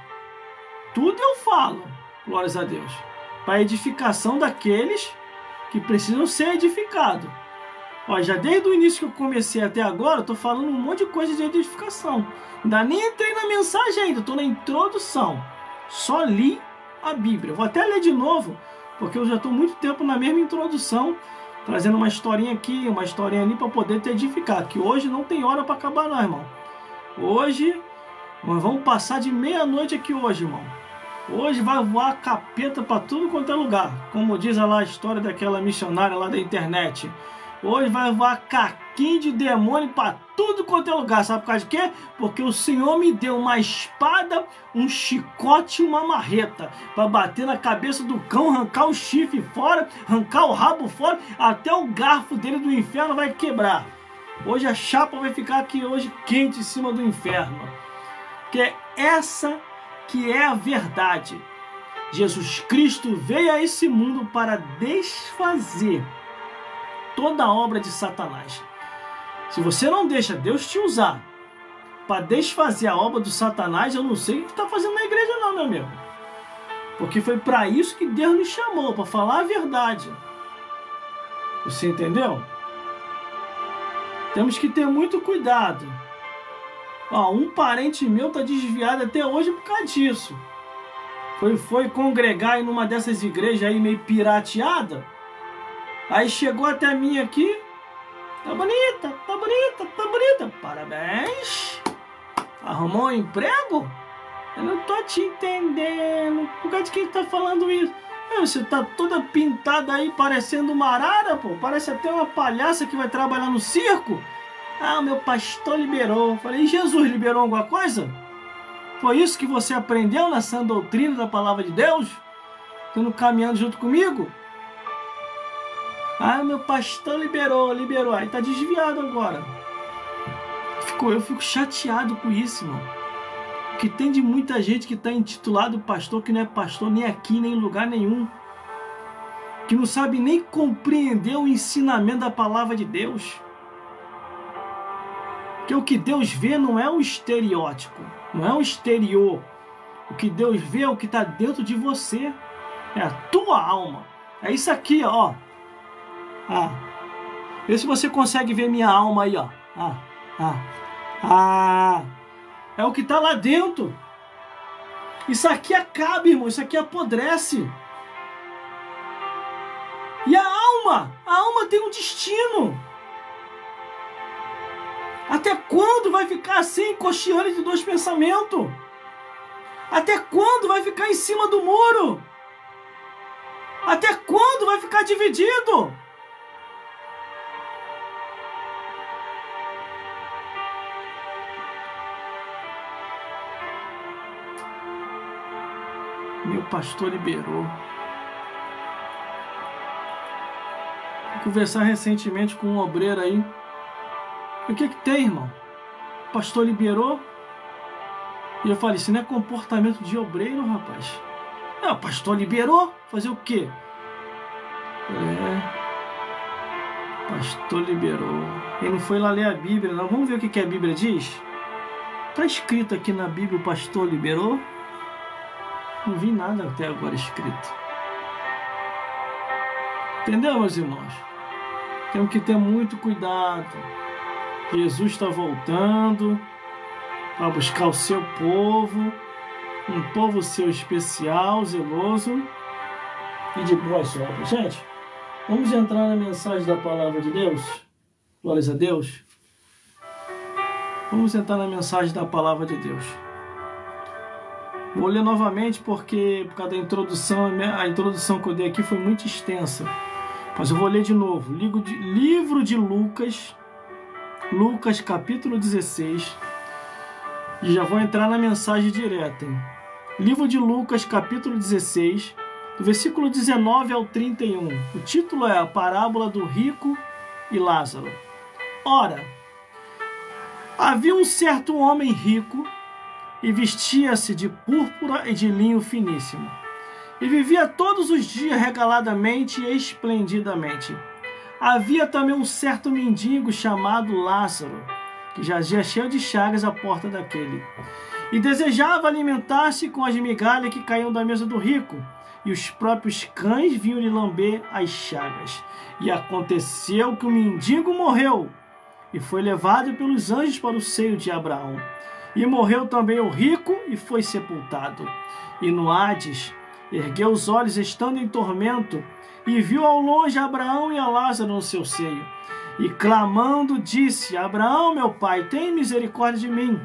Tudo eu falo. Glórias a Deus. Para a edificação daqueles que precisam ser edificados. Ó, já desde o início que eu comecei até agora, eu estou falando um monte de coisa de edificação. Ainda nem entrei na mensagem ainda, estou na introdução. Só li a Bíblia. Vou até ler de novo, porque eu já estou muito tempo na mesma introdução, trazendo uma historinha aqui, uma historinha ali, para poder te edificar. Que hoje não tem hora para acabar não, irmão. Hoje, nós vamos passar de meia-noite aqui hoje, irmão. Hoje vai voar capeta para tudo quanto é lugar. Como diz lá a história daquela missionária lá da internet. Hoje vai voar caquinho de demônio para tudo quanto é lugar. Sabe por causa de quê? Porque o Senhor me deu uma espada, um chicote e uma marreta para bater na cabeça do cão, arrancar o chifre fora, arrancar o rabo fora, até o garfo dele do inferno vai quebrar. Hoje a chapa vai ficar aqui hoje quente em cima do inferno. Que é essa que é a verdade. Jesus Cristo veio a esse mundo para desfazer toda a obra de Satanás. Se você não deixa Deus te usar para desfazer a obra do Satanás, eu não sei o que está fazendo na igreja não, meu amigo. Porque foi para isso que Deus nos chamou, para falar a verdade. Você entendeu? Temos que ter muito cuidado. Ó, um parente meu está desviado até hoje por causa disso. Foi congregar em uma dessas igrejas aí meio pirateada. Aí chegou até mim aqui. Tá bonita, tá bonita, tá bonita. Parabéns. Arrumou um emprego? Eu não tô te entendendo. Por causa de quem tá falando isso? Você tá toda pintada aí parecendo uma arara, pô. Parece até uma palhaça que vai trabalhar no circo. Ah, meu pastor liberou. Falei, Jesus liberou alguma coisa? Foi isso que você aprendeu na sã doutrina da palavra de Deus? Estando caminhando junto comigo? Ah, meu pastor liberou. Aí tá desviado agora. Eu fico chateado com isso, irmão. Que tem de muita gente que está intitulado pastor, que não é pastor nem aqui, nem em lugar nenhum. Que não sabe nem compreender o ensinamento da palavra de Deus. Porque o que Deus vê não é o estereótipo, não é o exterior. O que Deus vê é o que está dentro de você. É a tua alma. É isso aqui, ó. Vê se você consegue ver minha alma aí, ó. É o que está lá dentro. Isso aqui acaba, irmão. Isso aqui apodrece. E a alma tem um destino. Até quando vai ficar assim, cocheando de dois pensamentos? Até quando vai ficar em cima do muro? Até quando vai ficar dividido? Meu pastor liberou. Vou conversar recentemente com um obreiro aí. O que tem, irmão? O pastor liberou? E eu falei, isso não é comportamento de obreiro, rapaz. O pastor liberou? Fazer o quê? O pastor liberou. Ele não foi lá ler a Bíblia, não. Vamos ver o que a Bíblia diz? Está escrito aqui na Bíblia, o pastor liberou? Não vi nada até agora escrito. Entendeu, meus irmãos? Temos que ter muito cuidado. Jesus está voltando para buscar o seu povo, um povo seu especial, zeloso e de boas obras. Gente, vamos entrar na mensagem da palavra de Deus? Glórias a Deus. Vamos entrar na mensagem da palavra de Deus. Vou ler novamente porque, por causa da introdução, a introdução que eu dei aqui foi muito extensa. Mas eu vou ler de novo. Livro de Lucas, capítulo 16. E já vou entrar na mensagem direta. Hein? Livro de Lucas, capítulo 16, do versículo 19 ao 31. O título é A Parábola do Rico e Lázaro. Ora, havia um certo homem rico e vestia-se de púrpura e de linho finíssimo, e vivia todos os dias regaladamente e esplendidamente. Havia também um certo mendigo chamado Lázaro, que jazia cheio de chagas à porta daquele, e desejava alimentar-se com as migalhas que caíam da mesa do rico, e os próprios cães vinham lhe lamber as chagas. E aconteceu que o mendigo morreu, e foi levado pelos anjos para o seio de Abraão. E morreu também o rico e foi sepultado. E no Hades ergueu os olhos, estando em tormento, e viu ao longe Abraão e a Lázaro no seu seio. E clamando disse: Abraão, meu pai, tem misericórdia de mim,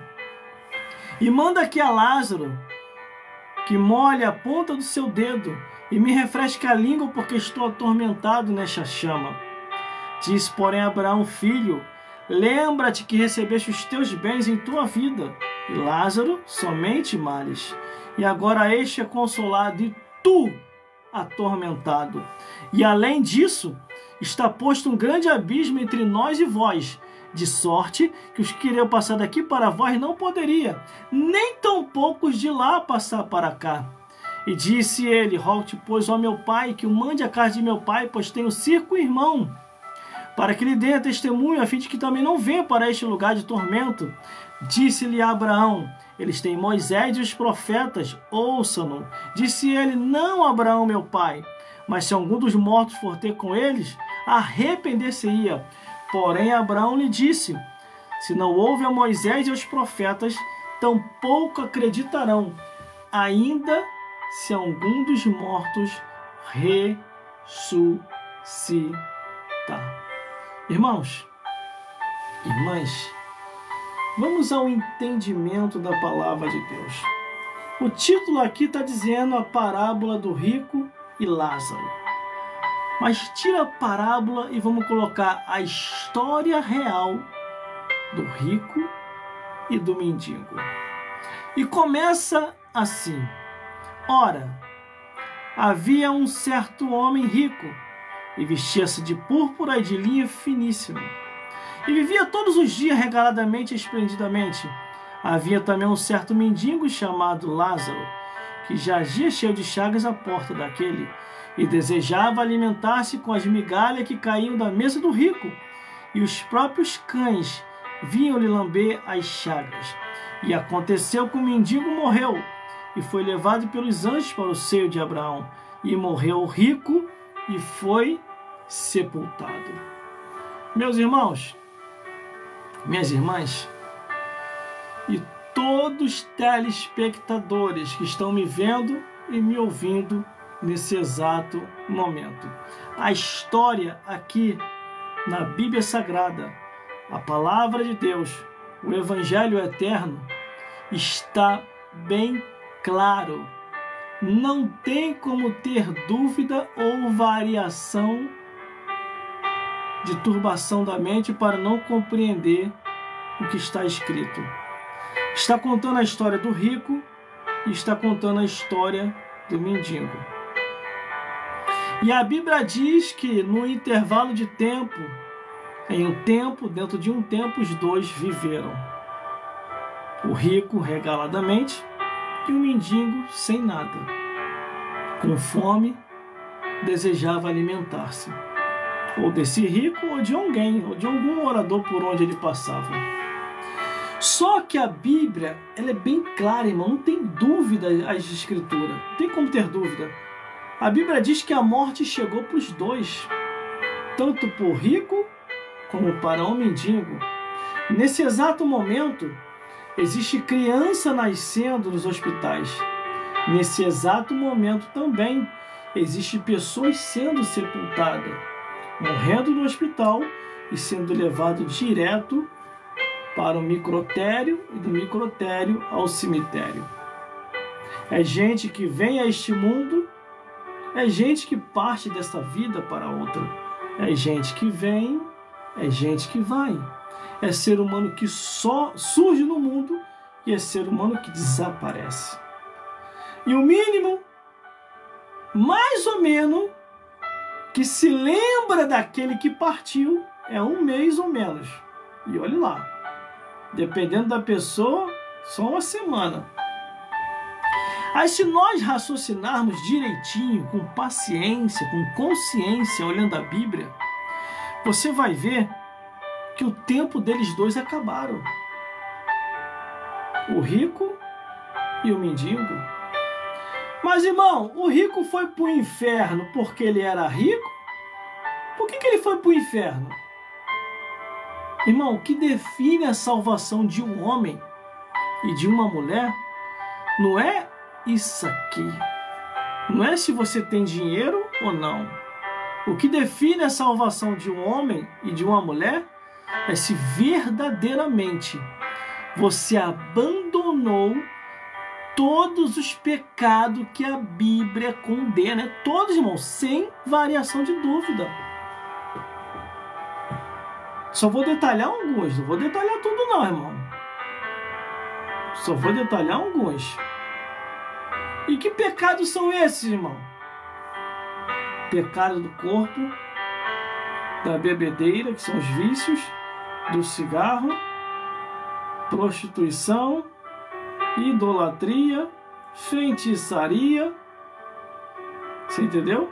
e manda aqui a Lázaro, que molhe a ponta do seu dedo, e me refresque a língua, porque estou atormentado nesta chama. Diz, porém, Abraão: filho, lembra-te que recebeste os teus bens em tua vida, e Lázaro somente males. E agora este é consolado, e tu atormentado. E além disso, está posto um grande abismo entre nós e vós, de sorte que os que queriam passar daqui para vós não poderia, nem tampouco os de lá passar para cá. E disse ele: rogo-te, pois, ó meu pai, que o mande à casa de meu pai, pois tenho circo irmão, para que lhe dê testemunho, a fim de que também não venha para este lugar de tormento. Disse-lhe Abraão: eles têm Moisés e os profetas, ouçam-no. Disse ele: não, Abraão, meu pai, mas se algum dos mortos for ter com eles, arrepender-se-ia. Porém Abraão lhe disse: se não houve a Moisés e aos profetas, tampouco acreditarão, ainda se algum dos mortos ressuscitar. Irmãos, irmãs, vamos ao entendimento da palavra de Deus. O título aqui está dizendo a parábola do rico e Lázaro. Mas tira a parábola e vamos colocar a história real do rico e do mendigo. E começa assim: ora, havia um certo homem rico, e vestia-se de púrpura e de linho finíssimo, e vivia todos os dias regaladamente e esplendidamente. Havia também um certo mendigo chamado Lázaro, que jazia cheio de chagas à porta daquele, e desejava alimentar-se com as migalhas que caíam da mesa do rico, e os próprios cães vinham-lhe lamber as chagas. E aconteceu que o mendigo morreu, e foi levado pelos anjos para o seio de Abraão. E morreu o rico, e foi sepultado. Meus irmãos, minhas irmãs, e todos os telespectadores que estão me vendo e me ouvindo nesse exato momento. A história aqui na Bíblia Sagrada, a Palavra de Deus, o Evangelho Eterno, está bem claro. Não tem como ter dúvida ou variação de turbação da mente para não compreender o que está escrito. Está contando a história do rico e está contando a história do mendigo. E a Bíblia diz que no intervalo de tempo, dentro de um tempo, os dois viveram. O rico regaladamente e o mendigo sem nada. Com fome, desejava alimentar-se. Ou desse rico, ou de alguém, ou de algum morador por onde ele passava. Só que a Bíblia, ela é bem clara, irmão, não tem dúvida as escrituras, não tem como ter dúvida. A Bíblia diz que a morte chegou para os dois, tanto para o rico como para o mendigo. Nesse exato momento, existe criança nascendo nos hospitais. Nesse exato momento também, existe pessoas sendo sepultadas, morrendo no hospital e sendo levado direto para o microtério e do microtério ao cemitério. É gente que vem a este mundo, é gente que parte dessa vida para outra, é gente que vem, é gente que vai, é ser humano que só surge no mundo e é ser humano que desaparece. E o mínimo, mais ou menos, que se lembra daquele que partiu é um mês ou menos. E olhe lá, dependendo da pessoa, só uma semana. Aí se nós raciocinarmos direitinho, com paciência, com consciência, olhando a Bíblia, você vai ver que o tempo deles dois acabaram. O rico e o mendigo. Mas, irmão, o rico foi para o inferno porque ele era rico? Por que ele foi para o inferno? Irmão, o que define a salvação de um homem e de uma mulher não é isso aqui. Não é se você tem dinheiro ou não. O que define a salvação de um homem e de uma mulher é se verdadeiramente você abandonou todos os pecados que a Bíblia condena. Todos, irmão, sem variação de dúvida. Só vou detalhar alguns, não vou detalhar tudo não, irmão. Só vou detalhar alguns. E que pecados são esses, irmão? Pecado do corpo, da bebedeira, que são os vícios, do cigarro, prostituição, idolatria, feitiçaria, você entendeu?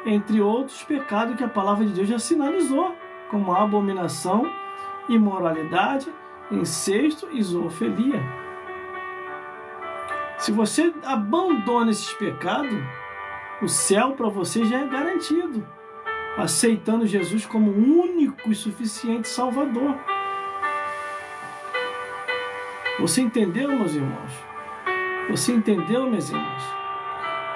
Entre outros pecados que a palavra de Deus já sinalizou, como a abominação, imoralidade, incesto e zoofilia. Se você abandona esses pecados, o céu para você já é garantido, aceitando Jesus como único e suficiente Salvador. Você entendeu, meus irmãos? Você entendeu, minhas irmãs?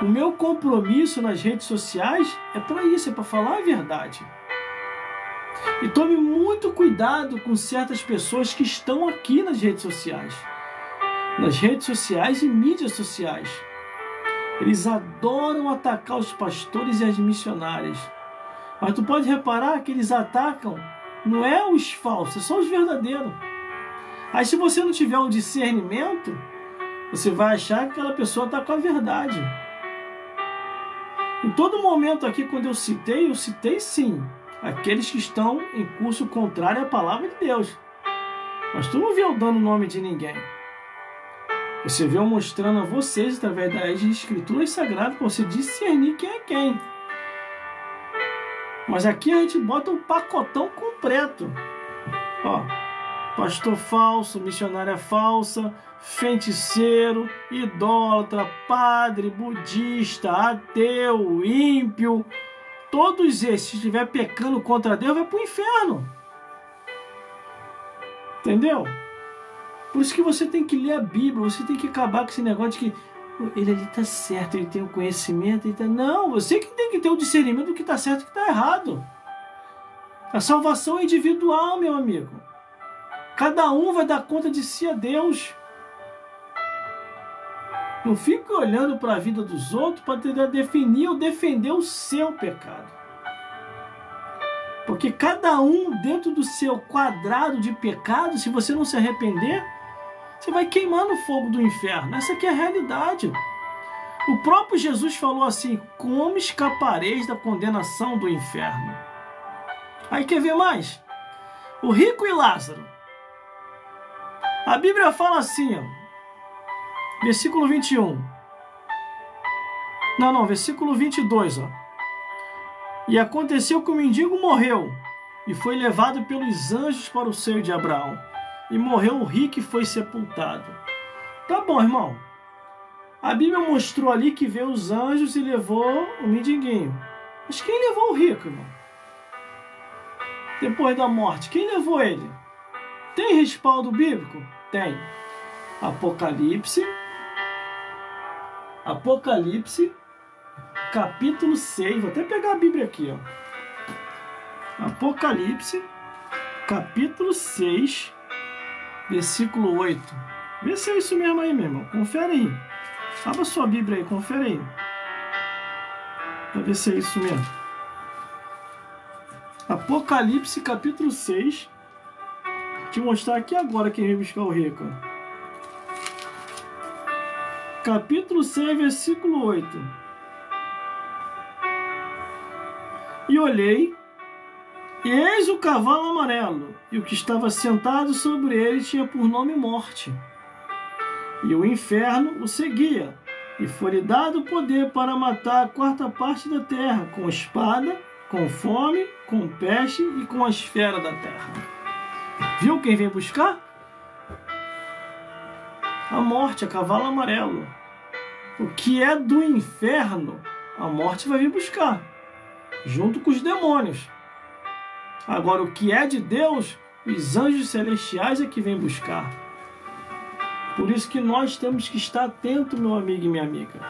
O meu compromisso nas redes sociais é para isso, é para falar a verdade. E tome muito cuidado com certas pessoas que estão aqui nas redes sociais. Nas redes sociais e mídias sociais. Eles adoram atacar os pastores e as missionárias. Mas tu pode reparar que eles atacam, não é os falsos, são os verdadeiros. Aí se você não tiver um discernimento, você vai achar que aquela pessoa está com a verdade. Em todo momento aqui, quando eu citei sim, aqueles que estão em curso contrário à palavra de Deus. Mas tu não viu dando o nome de ninguém. Você veio mostrando a vocês, através das escrituras sagradas, para você discernir quem é quem. Mas aqui a gente bota um pacotão completo. Ó, pastor falso, missionária falsa, feiticeiro, idólatra, padre, budista, ateu, ímpio, todos esses, se estiver pecando contra Deus, vai para o inferno. Entendeu? Por isso que você tem que ler a Bíblia, você tem que acabar com esse negócio de que ele ali está certo, ele tem o conhecimento, ele tá... Não, você que tem que ter o discernimento do que está certo e do que está errado. A salvação é individual, meu amigo. Cada um vai dar conta de si a Deus. Não fique olhando para a vida dos outros para tentar definir ou defender o seu pecado. Porque cada um dentro do seu quadrado de pecado, se você não se arrepender, você vai queimar no fogo do inferno. Essa aqui é a realidade. O próprio Jesus falou assim: como escapareis da condenação do inferno? Aí quer ver mais? O rico e Lázaro. A Bíblia fala assim, ó, versículo 21. Versículo 22, ó. E aconteceu que o mendigo morreu e foi levado pelos anjos para o seio de Abraão. E morreu o rico e foi sepultado. Tá bom, irmão. A Bíblia mostrou ali que veio os anjos e levou o mendiguinho. Mas quem levou o rico, irmão? Depois da morte, quem levou ele? Tem respaldo bíblico? Tem. Apocalipse, capítulo 6. Vou até pegar a Bíblia aqui, ó. Apocalipse, capítulo 6, versículo 8. Vê se é isso mesmo aí, meu irmão. Confere aí. Abra sua Bíblia aí, confere aí. Pra ver se é isso mesmo. Apocalipse, capítulo 6. Vou te mostrar aqui agora quem veio buscar o rico. Capítulo 6, versículo 8. E olhei, e eis o cavalo amarelo, e o que estava sentado sobre ele tinha por nome Morte. E o inferno o seguia, e foi-lhe dado poder para matar a quarta parte da terra, com espada, com fome, com peste e com as feras da terra. Viu quem vem buscar? A morte, a cavalo amarelo. O que é do inferno, a morte vai vir buscar, junto com os demônios. Agora, o que é de Deus, os anjos celestiais é que vem buscar. Por isso que nós temos que estar atento, meu amigo e minha amiga.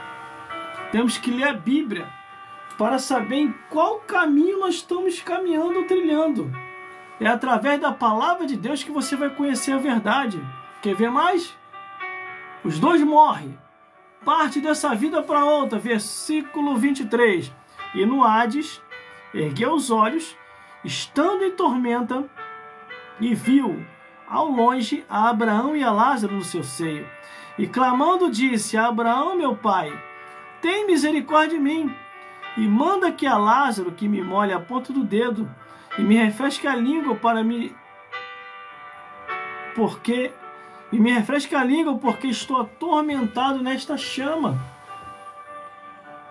Temos que ler a Bíblia para saber em qual caminho nós estamos caminhando ou trilhando. É através da palavra de Deus que você vai conhecer a verdade. Quer ver mais? Os dois morrem. Parte dessa vida para outra. Versículo 23. E no Hades, ergueu os olhos, estando em tormenta, e viu ao longe a Abraão e a Lázaro no seu seio. E clamando disse a Abraão, meu pai, tem misericórdia de mim, e manda que a Lázaro que me molhe a ponta do dedo, e me refresque a língua porque estou atormentado nesta chama.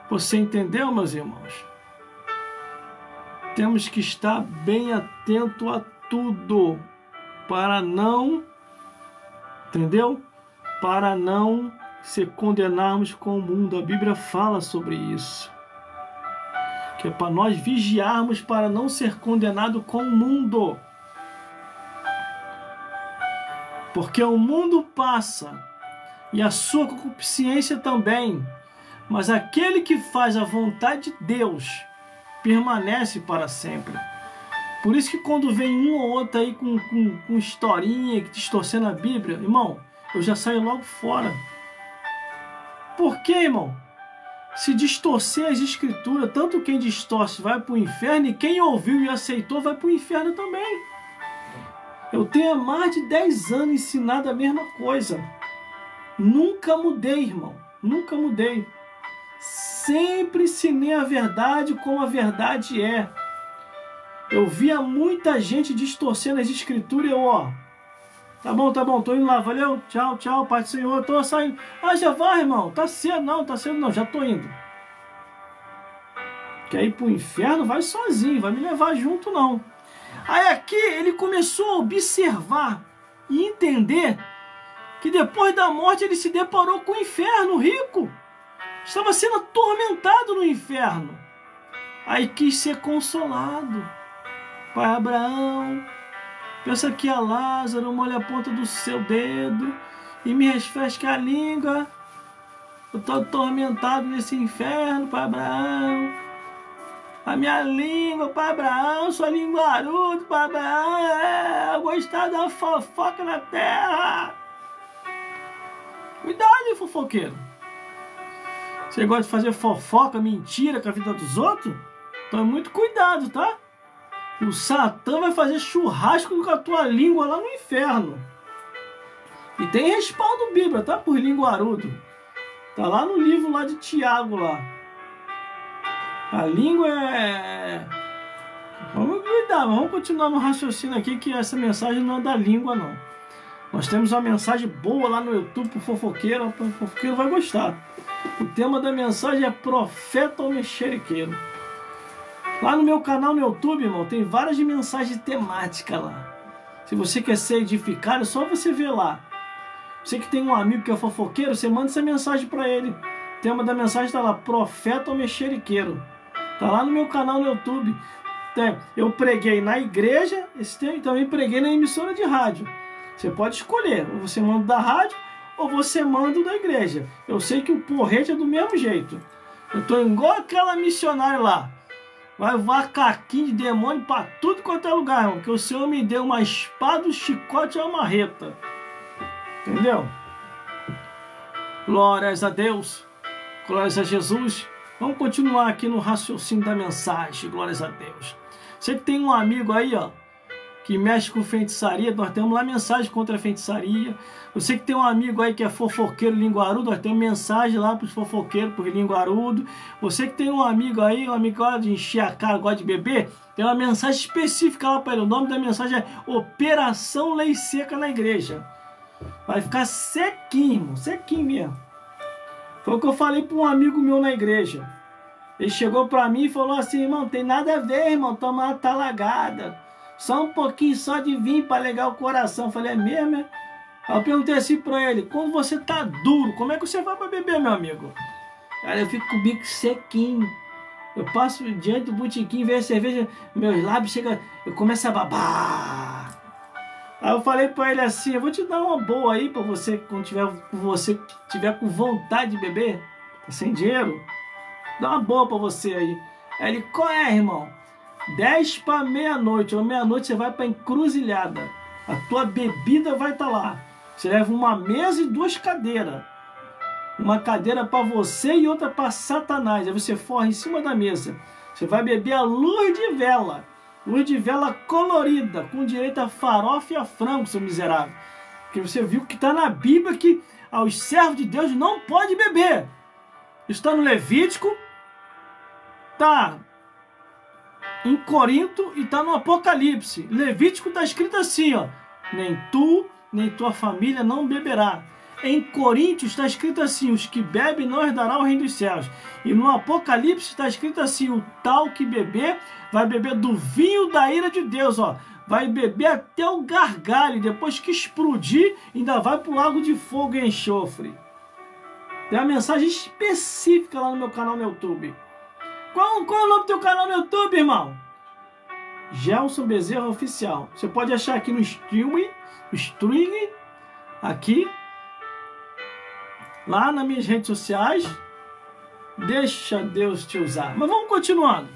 Você entendeu, meus irmãos? Temos que estar bem atento a tudo, para não, entendeu? Para não se condenarmos com o mundo. A Bíblia fala sobre isso. Que é para nós vigiarmos para não ser condenado com o mundo. Porque o mundo passa e a sua concupiscência também. Mas aquele que faz a vontade de Deus permanece para sempre. Por isso que quando vem um ou outro aí com historinha, distorcendo a Bíblia, irmão, eu já saio logo fora. Por quê, irmão? Se distorcer as escrituras, tanto quem distorce vai para o inferno, e quem ouviu e aceitou vai para o inferno também. Eu tenho há mais de 10 anos ensinado a mesma coisa. Nunca mudei, irmão. Nunca mudei. Sempre ensinei a verdade como a verdade é. Eu via muita gente distorcendo as escrituras e eu, tá bom, tô indo lá, valeu, tchau, Pai do Senhor, tô saindo. Ah, já vai, irmão, tá cedo não, já tô indo. Quer ir pro inferno? Vai sozinho, vai me levar junto não. Aí aqui ele começou a observar e entender que depois da morte ele se deparou com o inferno. O rico estava sendo atormentado no inferno. Aí quis ser consolado. Pai Abraão, pensa aqui a Lázaro, molha a ponta do seu dedo e me refresca a língua. Eu estou atormentado nesse inferno, Pai Abraão. A minha língua, Pai Abraão, sua linguarudo, Pai Abraão, eu gostar da fofoca na terra. Cuidado, hein, fofoqueiro. Você gosta de fazer fofoca, mentira com a vida dos outros? Então muito cuidado, tá? O Satã vai fazer churrasco com a tua língua lá no inferno. E tem respaldo bíblico, tá? Por linguarudo. Tá lá no livro lá de Tiago lá. A língua é... Vamos cuidar, vamos continuar no raciocínio aqui, que essa mensagem não é da língua, não. Nós temos uma mensagem boa lá no YouTube pro fofoqueiro, o fofoqueiro vai gostar. O tema da mensagem é profeta ou mexeriqueiro. Lá no meu canal no YouTube, irmão, tem várias mensagens temáticas lá. Se você quer ser edificado, é só você ver lá. Você que tem um amigo que é fofoqueiro, você manda essa mensagem para ele. O tema da mensagem está lá, profeta ou mexeriqueiro. Tá lá no meu canal no YouTube. Eu preguei na igreja esse tempo e também preguei na emissora de rádio. Você pode escolher, ou você manda da rádio ou você manda da igreja. Eu sei que o porrete é do mesmo jeito. Eu tô igual aquela missionária lá. Vai voar caquinho de demônio para tudo quanto é lugar, irmão. Que o Senhor me deu uma espada, um chicote e uma marreta. Entendeu? Glórias a Deus. Glórias a Jesus. Vamos continuar aqui no raciocínio da mensagem. Glórias a Deus. Você que tem um amigo aí, ó, que mexe com feitiçaria, nós temos lá mensagem contra a feitiçaria. Você que tem um amigo aí que é fofoqueiro linguarudo, nós temos mensagem lá para os fofoqueiros, para os linguarudos. Você que tem um amigo aí, um amigo que gosta de encher a cara, gosta de beber, tem uma mensagem específica lá para ele. O nome da mensagem é Operação Lei Seca na Igreja. Vai ficar sequinho, irmão, sequinho mesmo. Foi o que eu falei para um amigo meu na igreja. Ele chegou para mim e falou assim, irmão, tem nada a ver, irmão, toma uma talagada. Só um pouquinho só de vinho para alegar o coração. Eu falei, é mesmo, é? Aí eu perguntei assim para ele, quando você tá duro, como é que você vai para beber, meu amigo? Cara, eu fico com o bico sequinho. Eu passo diante do botequim, vejo a cerveja, meus lábios chegam, eu começo a babar. Aí eu falei para ele assim, eu vou te dar uma boa aí para você, quando tiver com vontade de beber, tá sem dinheiro, dá uma boa para você aí. Aí ele, qual é, irmão? 10 para meia-noite, ou meia-noite você vai para encruzilhada. A tua bebida vai estar lá. Você leva uma mesa e 2 cadeiras. Uma cadeira para você e outra para Satanás. Aí você forra em cima da mesa. Você vai beber a luz de vela. Luz de vela colorida, com direito a farofa e a frango, seu miserável. Porque você viu que está na Bíblia que aos servos de Deus não pode beber. Está no Levítico, está em Corinto e está no Apocalipse. Levítico está escrito assim, ó, nem tu, nem tua família não beberá. Em Coríntios está escrito assim, os que bebem não herdarão o reino dos céus. E no Apocalipse está escrito assim, o tal que beber, vai beber do vinho da ira de Deus, ó. Vai beber até o gargalho, depois que explodir, ainda vai para o lago de fogo e enxofre. Tem uma mensagem específica lá no meu canal no YouTube. Qual é o nome do teu canal no YouTube, irmão? Gelson Bezerra Oficial. Você pode achar aqui no streaming, aqui, lá nas minhas redes sociais. Deixa Deus te usar. Mas vamos continuando.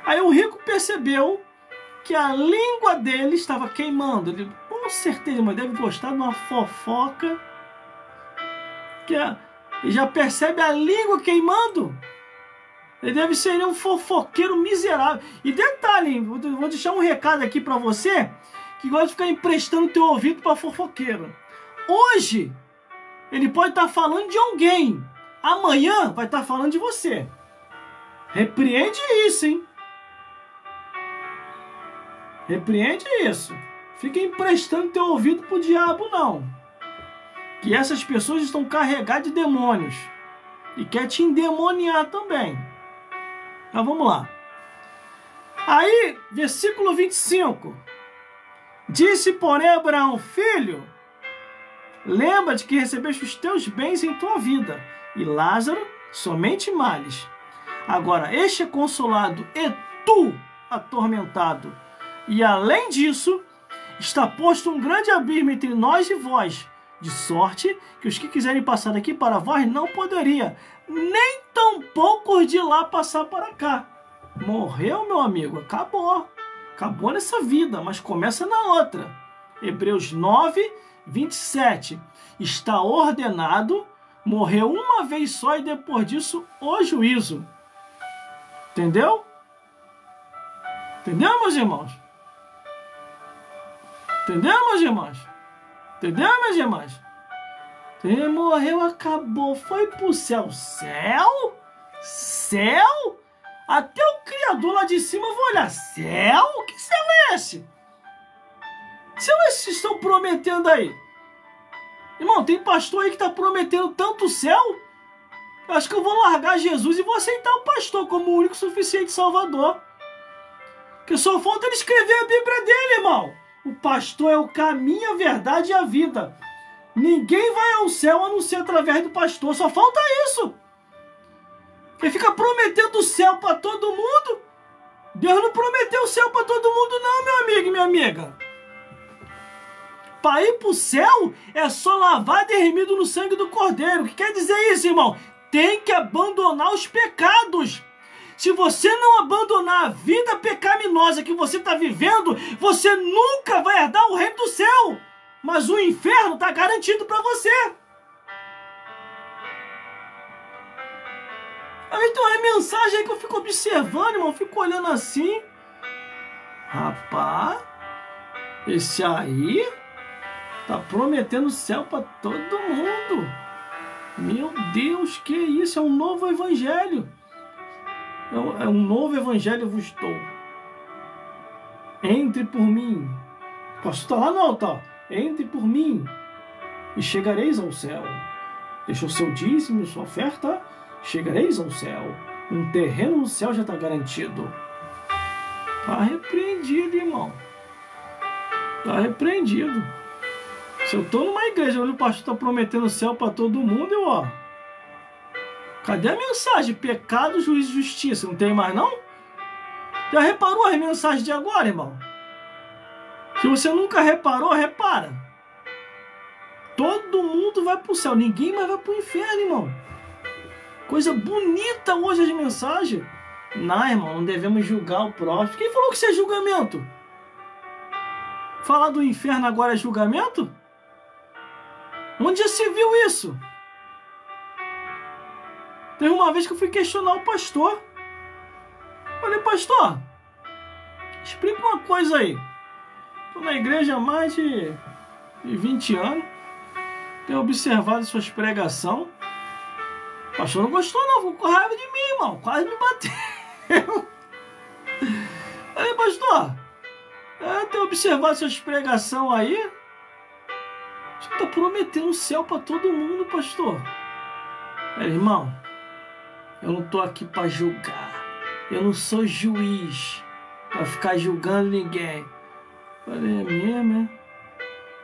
Aí o rico percebeu que a língua dele estava queimando. Ele, com certeza, mas deve gostar de uma fofoca. Ele já percebe a língua queimando. Ele deve ser um fofoqueiro miserável. E detalhe, vou deixar um recado aqui para você que gosta de ficar emprestando teu ouvido para fofoqueiro. Hoje, ele pode estar falando de alguém. Amanhã vai estar falando de você. Repreende isso, hein? Repreende isso. Fica emprestando teu ouvido pro diabo, não. Que essas pessoas estão carregadas de demônios. E quer te endemoniar também. Então vamos lá. Aí, versículo 25. Disse, porém, Abraão: filho, lembra-te que recebeste os teus bens em tua vida, e Lázaro somente males. Agora, este é consolado e tu atormentado. E além disso, está posto um grande abismo entre nós e vós, de sorte que os que quiserem passar daqui para vós não poderia, nem tampouco os de lá passar para cá. Morreu, meu amigo, acabou. Acabou nessa vida, mas começa na outra. Hebreus 9, 27. Está ordenado, morreu uma vez só e depois disso o juízo. Entendeu? Entendeu, meus irmãos? Entendeu, meus irmãos? Entendeu, meus irmãos? Ele morreu, acabou, foi pro céu. Céu? Céu? Até o Criador lá de cima vai olhar. Céu? Que céu é esse? Que céu é esse que estão prometendo aí? Irmão, tem pastor aí que está prometendo tanto céu. Eu acho que eu vou largar Jesus e vou aceitar o pastor como o único suficiente salvador. Porque só falta ele escrever a Bíblia dele, irmão. O pastor é o caminho, a verdade e a vida. Ninguém vai ao céu a não ser através do pastor. Só falta isso. Ele fica prometendo o céu para todo mundo. Deus não prometeu o céu para todo mundo não, meu amigo e minha amiga. Para ir para o céu é só lavado e remido no sangue do Cordeiro. O que quer dizer isso, irmão? Tem que abandonar os pecados. Se você não abandonar a vida pecaminosa que você está vivendo, você nunca vai herdar o reino do céu. Mas o inferno está garantido para você. Aí tem uma mensagem aí que eu fico observando, irmão. Eu fico olhando assim. Rapaz, esse aí tá prometendo o céu para todo mundo. Meu Deus, que isso? É um novo evangelho. É um novo evangelho vos dou. Entre por mim. Posso estar lá no altar. Entre por mim e chegareis ao céu. Deixa o seu dízimo, sua oferta, chegareis ao céu. Um terreno no céu já está garantido. Está repreendido, irmão. Está repreendido. Se eu estou numa igreja onde o pastor está prometendo o céu para todo mundo, eu, ó. Cadê a mensagem? Pecado, juízo e justiça. Não tem mais, não? Já reparou as mensagens de agora, irmão? Se você nunca reparou, repara. Todo mundo vai para o céu. Ninguém mais vai para o inferno, irmão. Coisa bonita hoje as mensagens. Não, irmão, não devemos julgar o próximo. Quem falou que isso é julgamento? Falar do inferno agora é julgamento? Onde já se viu isso? Teve uma vez que eu fui questionar o pastor. Falei, pastor, explica uma coisa aí. Estou na igreja há mais de 20 anos. Tenho observado suas pregações. O pastor não gostou não, ficou com raiva de mim, irmão. Quase me bateu. Falei, pastor, tenho observado suas pregações aí. Você está prometendo o céu para todo mundo, pastor. Irmão, eu não estou aqui para julgar. Eu não sou juiz para ficar julgando ninguém. Falei, é mesmo, é?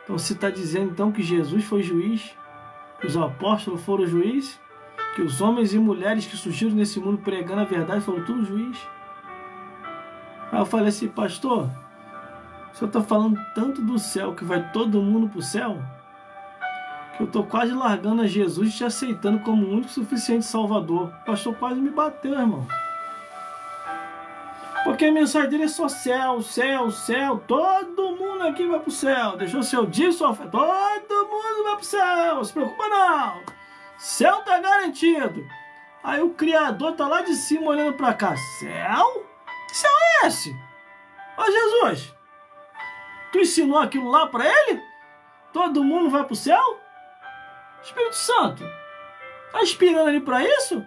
Então você está dizendo então que Jesus foi juiz? Que os apóstolos foram juízes? Que os homens e mulheres que surgiram nesse mundo pregando a verdade foram tudo juiz? Aí eu falei assim, pastor, o senhor está falando tanto do céu que vai todo mundo para o céu? Que eu estou quase largando a Jesus e te aceitando como o único suficiente salvador. O pastor quase me bateu, irmão. Porque a mensagem dele é só céu, céu, céu. Todo mundo aqui vai pro céu. Deixou seu dia, sua fé. Todo mundo vai pro céu. Não se preocupa não. Céu tá garantido. Aí o Criador tá lá de cima olhando pra cá. Céu? Que céu é esse? Ó Jesus, tu ensinou aquilo lá pra ele? Todo mundo vai pro céu? Espírito Santo, tá inspirando ali pra isso?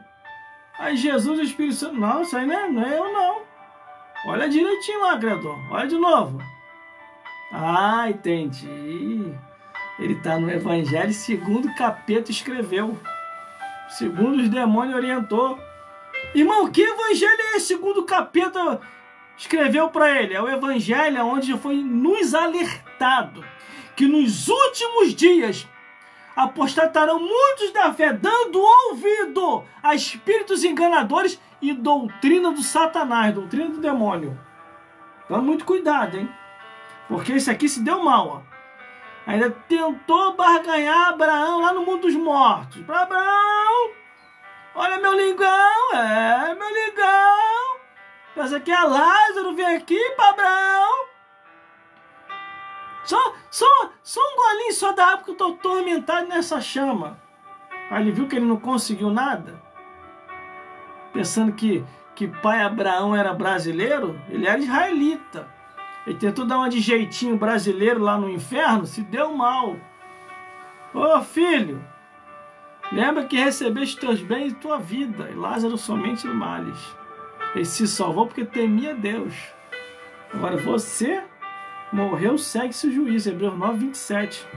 Aí Jesus e o Espírito Santo, não, isso aí não é eu não. Olha direitinho lá, Criador. Olha de novo. Ah, entendi. Ele está no Evangelho segundo o capeta escreveu. Segundo os demônios orientou. Irmão, que evangelho é esse segundo o capeta escreveu para ele. É o evangelho onde foi nos alertado que nos últimos dias apostatarão muitos da fé, dando ouvido a espíritos enganadores e doutrina do Satanás, doutrina do demônio. Então, muito cuidado, hein? Porque esse aqui se deu mal, ó. Ainda tentou barganhar Abraão lá no mundo dos mortos. Para Abraão, olha meu lingão, meu lingão. Pensa que é Lázaro, vem aqui para Abraão. Só um golinho só da água que eu estou atormentado nessa chama. Aí ele viu que ele não conseguiu nada. Pensando que pai Abraão era brasileiro, ele era israelita. Ele tentou dar uma de jeitinho brasileiro lá no inferno, se deu mal. Ô filho, lembra que recebeste teus bens e tua vida, e Lázaro somente males. Ele se salvou porque temia Deus. Agora você morreu, segue-se o juízo. Hebreus 9, 27.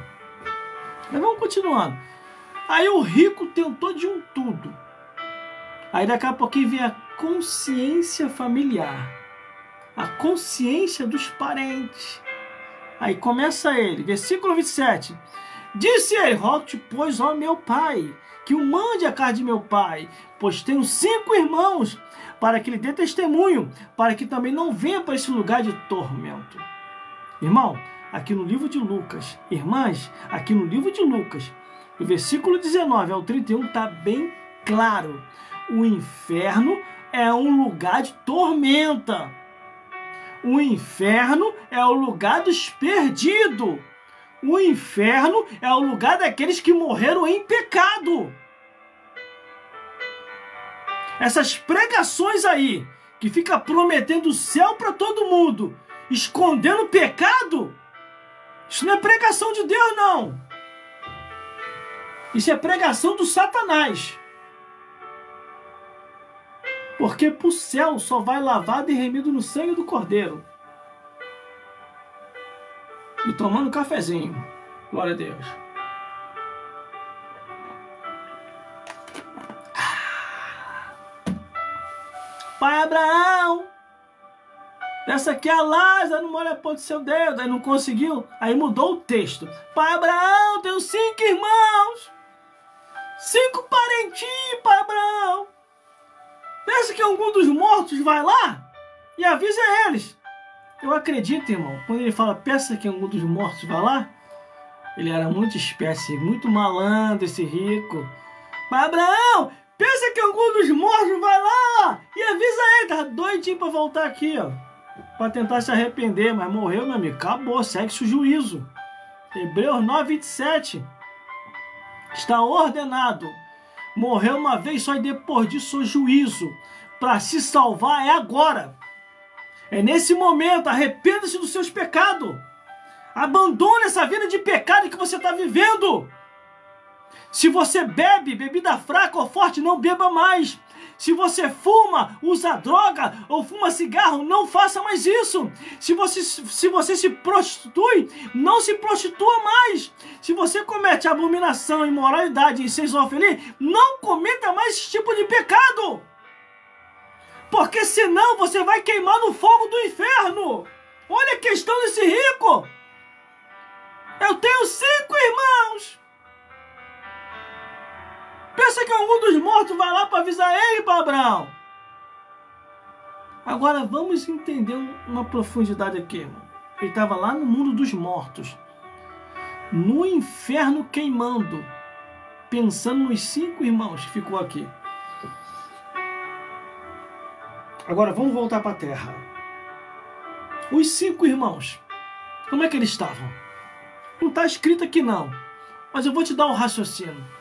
Mas vamos continuando. Aí o rico tentou de um tudo. Aí daqui a pouquinho vem a consciência familiar. A consciência dos parentes. Aí começa ele, versículo 27. Disse ele, rogo-te, pois, ó meu pai, que o mande a casa de meu pai, pois tenho 5 irmãos, para que lhe dê testemunho, para que também não venha para esse lugar de tormento. Irmão, aqui no livro de Lucas, irmãs, aqui no livro de Lucas, do versículo 19 ao 31, está bem claro. O inferno é um lugar de tormenta. O inferno é o lugar dos perdidos. O inferno é o lugar daqueles que morreram em pecado. Essas pregações aí, que fica prometendo o céu para todo mundo, escondendo o pecado, isso não é pregação de Deus, não. Isso é pregação do Satanás. Porque para o céu só vai lavado e remido no sangue do Cordeiro. E tomando um cafezinho. Glória a Deus. Pai Abraão, essa aqui é a Lázaro, não molha a ponta do seu dedo. Aí não conseguiu, aí mudou o texto. Pai Abraão, tenho 5 irmãos. 5 parentinhos, Pai Abraão. Pensa que algum dos mortos vai lá e avisa eles. Eu acredito, irmão, quando ele fala, peça que algum dos mortos vai lá, ele era muito espécie, muito malandro esse rico. Pai Abraão, pensa que algum dos mortos vai lá e avisa ele. Tá doidinho para voltar aqui, ó, para tentar se arrepender, mas morreu, meu amigo, acabou, segue-se o juízo. Hebreus 9, 27. Está ordenado. Morreu uma vez só e depois disso o juízo. Para se salvar é agora. É nesse momento. Arrependa-se dos seus pecados. Abandone essa vida de pecado que você está vivendo. Se você bebe bebida fraca ou forte, não beba mais. Se você fuma, usa droga ou fuma cigarro, não faça mais isso. Se você se prostitui, não se prostitua mais. Se você comete abominação, imoralidade e sem zoofilia, não cometa mais esse tipo de pecado. Porque senão você vai queimar no fogo do inferno. Olha a questão desse rico. Eu tenho 5 irmãos. Pensa que algum dos mortos vai lá para avisar ele, para Abraão. Agora vamos entender uma profundidade aqui, irmão. Ele estava lá no mundo dos mortos, no inferno queimando, pensando nos 5 irmãos que ficou aqui. Agora vamos voltar para a terra. Os 5 irmãos, como é que eles estavam? Não está escrito aqui não, mas eu vou te dar o raciocínio.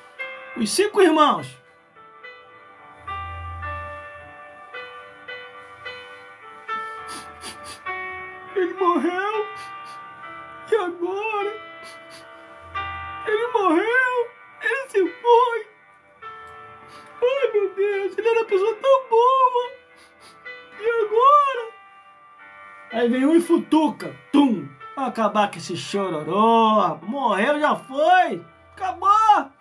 Os 5 irmãos. Ele morreu. E agora? Ele morreu. Ele se foi. Ai, meu Deus. Ele era uma pessoa tão boa. E agora? Aí vem um e futuca. Tum. Vai acabar com esse chororô. Morreu, já foi. Acabou.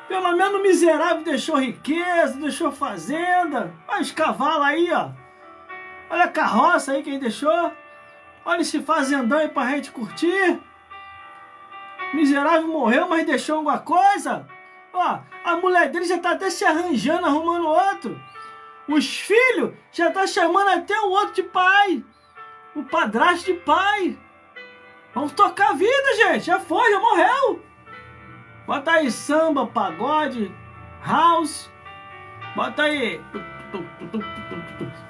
Pelo menos o miserável deixou riqueza, deixou fazenda. Olha os cavalos aí, ó. Olha a carroça aí que ele deixou. Olha esse fazendão aí pra gente curtir. Miserável morreu, mas deixou alguma coisa. Ó, a mulher dele já tá até se arranjando, arrumando outro. Os filhos já tá chamando até o outro de pai. O padrasto de pai. Vamos tocar a vida, gente. Já foi, já morreu. Bota aí samba, pagode, house. Bota aí.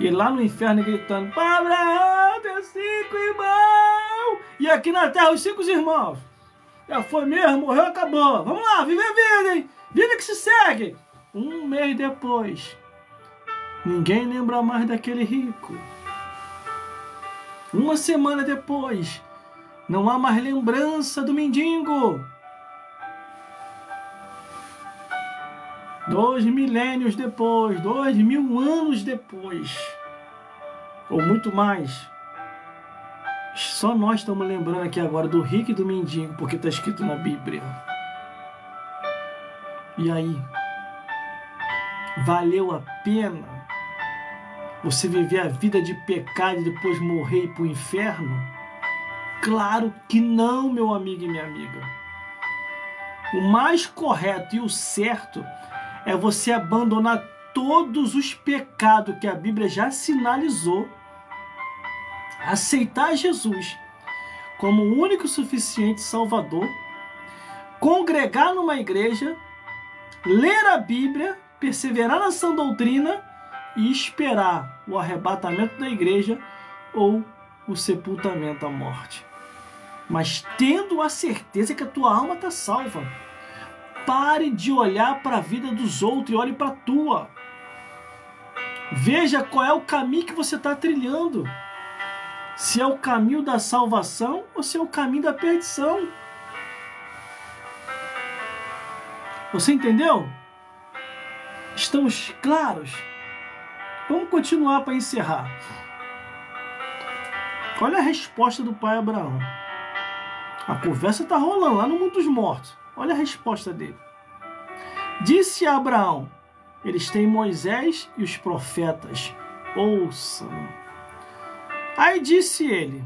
E lá no inferno gritando: para Abraão, teus 5 irmãos. E aqui na terra os 5 irmãos. Já foi mesmo, morreu, acabou. Vamos lá, viver a vida, hein? Vida que se segue. Um mês depois, ninguém lembra mais daquele rico. Uma semana depois, não há mais lembrança do mendigo. 2 milênios depois, 2000 anos depois, ou muito mais, só nós estamos lembrando aqui agora do rico e do mendigo, porque está escrito na Bíblia. E aí, valeu a pena você viver a vida de pecado e depois morrer e ir para o inferno? Claro que não, meu amigo e minha amiga. O mais correto e o certo é você abandonar todos os pecados que a Bíblia já sinalizou, aceitar Jesus como o único e suficiente Salvador, congregar numa igreja, ler a Bíblia, perseverar na sã doutrina e esperar o arrebatamento da igreja ou o sepultamento à morte. Mas tendo a certeza que a tua alma está salva. Pare de olhar para a vida dos outros e olhe para a tua. Veja qual é o caminho que você está trilhando. Se é o caminho da salvação ou se é o caminho da perdição. Você entendeu? Estamos claros? Vamos continuar para encerrar. Olha a resposta do pai Abraão. A conversa está rolando lá no mundo dos mortos. Olha a resposta dele. Disse a Abraão: eles têm Moisés e os profetas. Ouçam. Aí disse ele: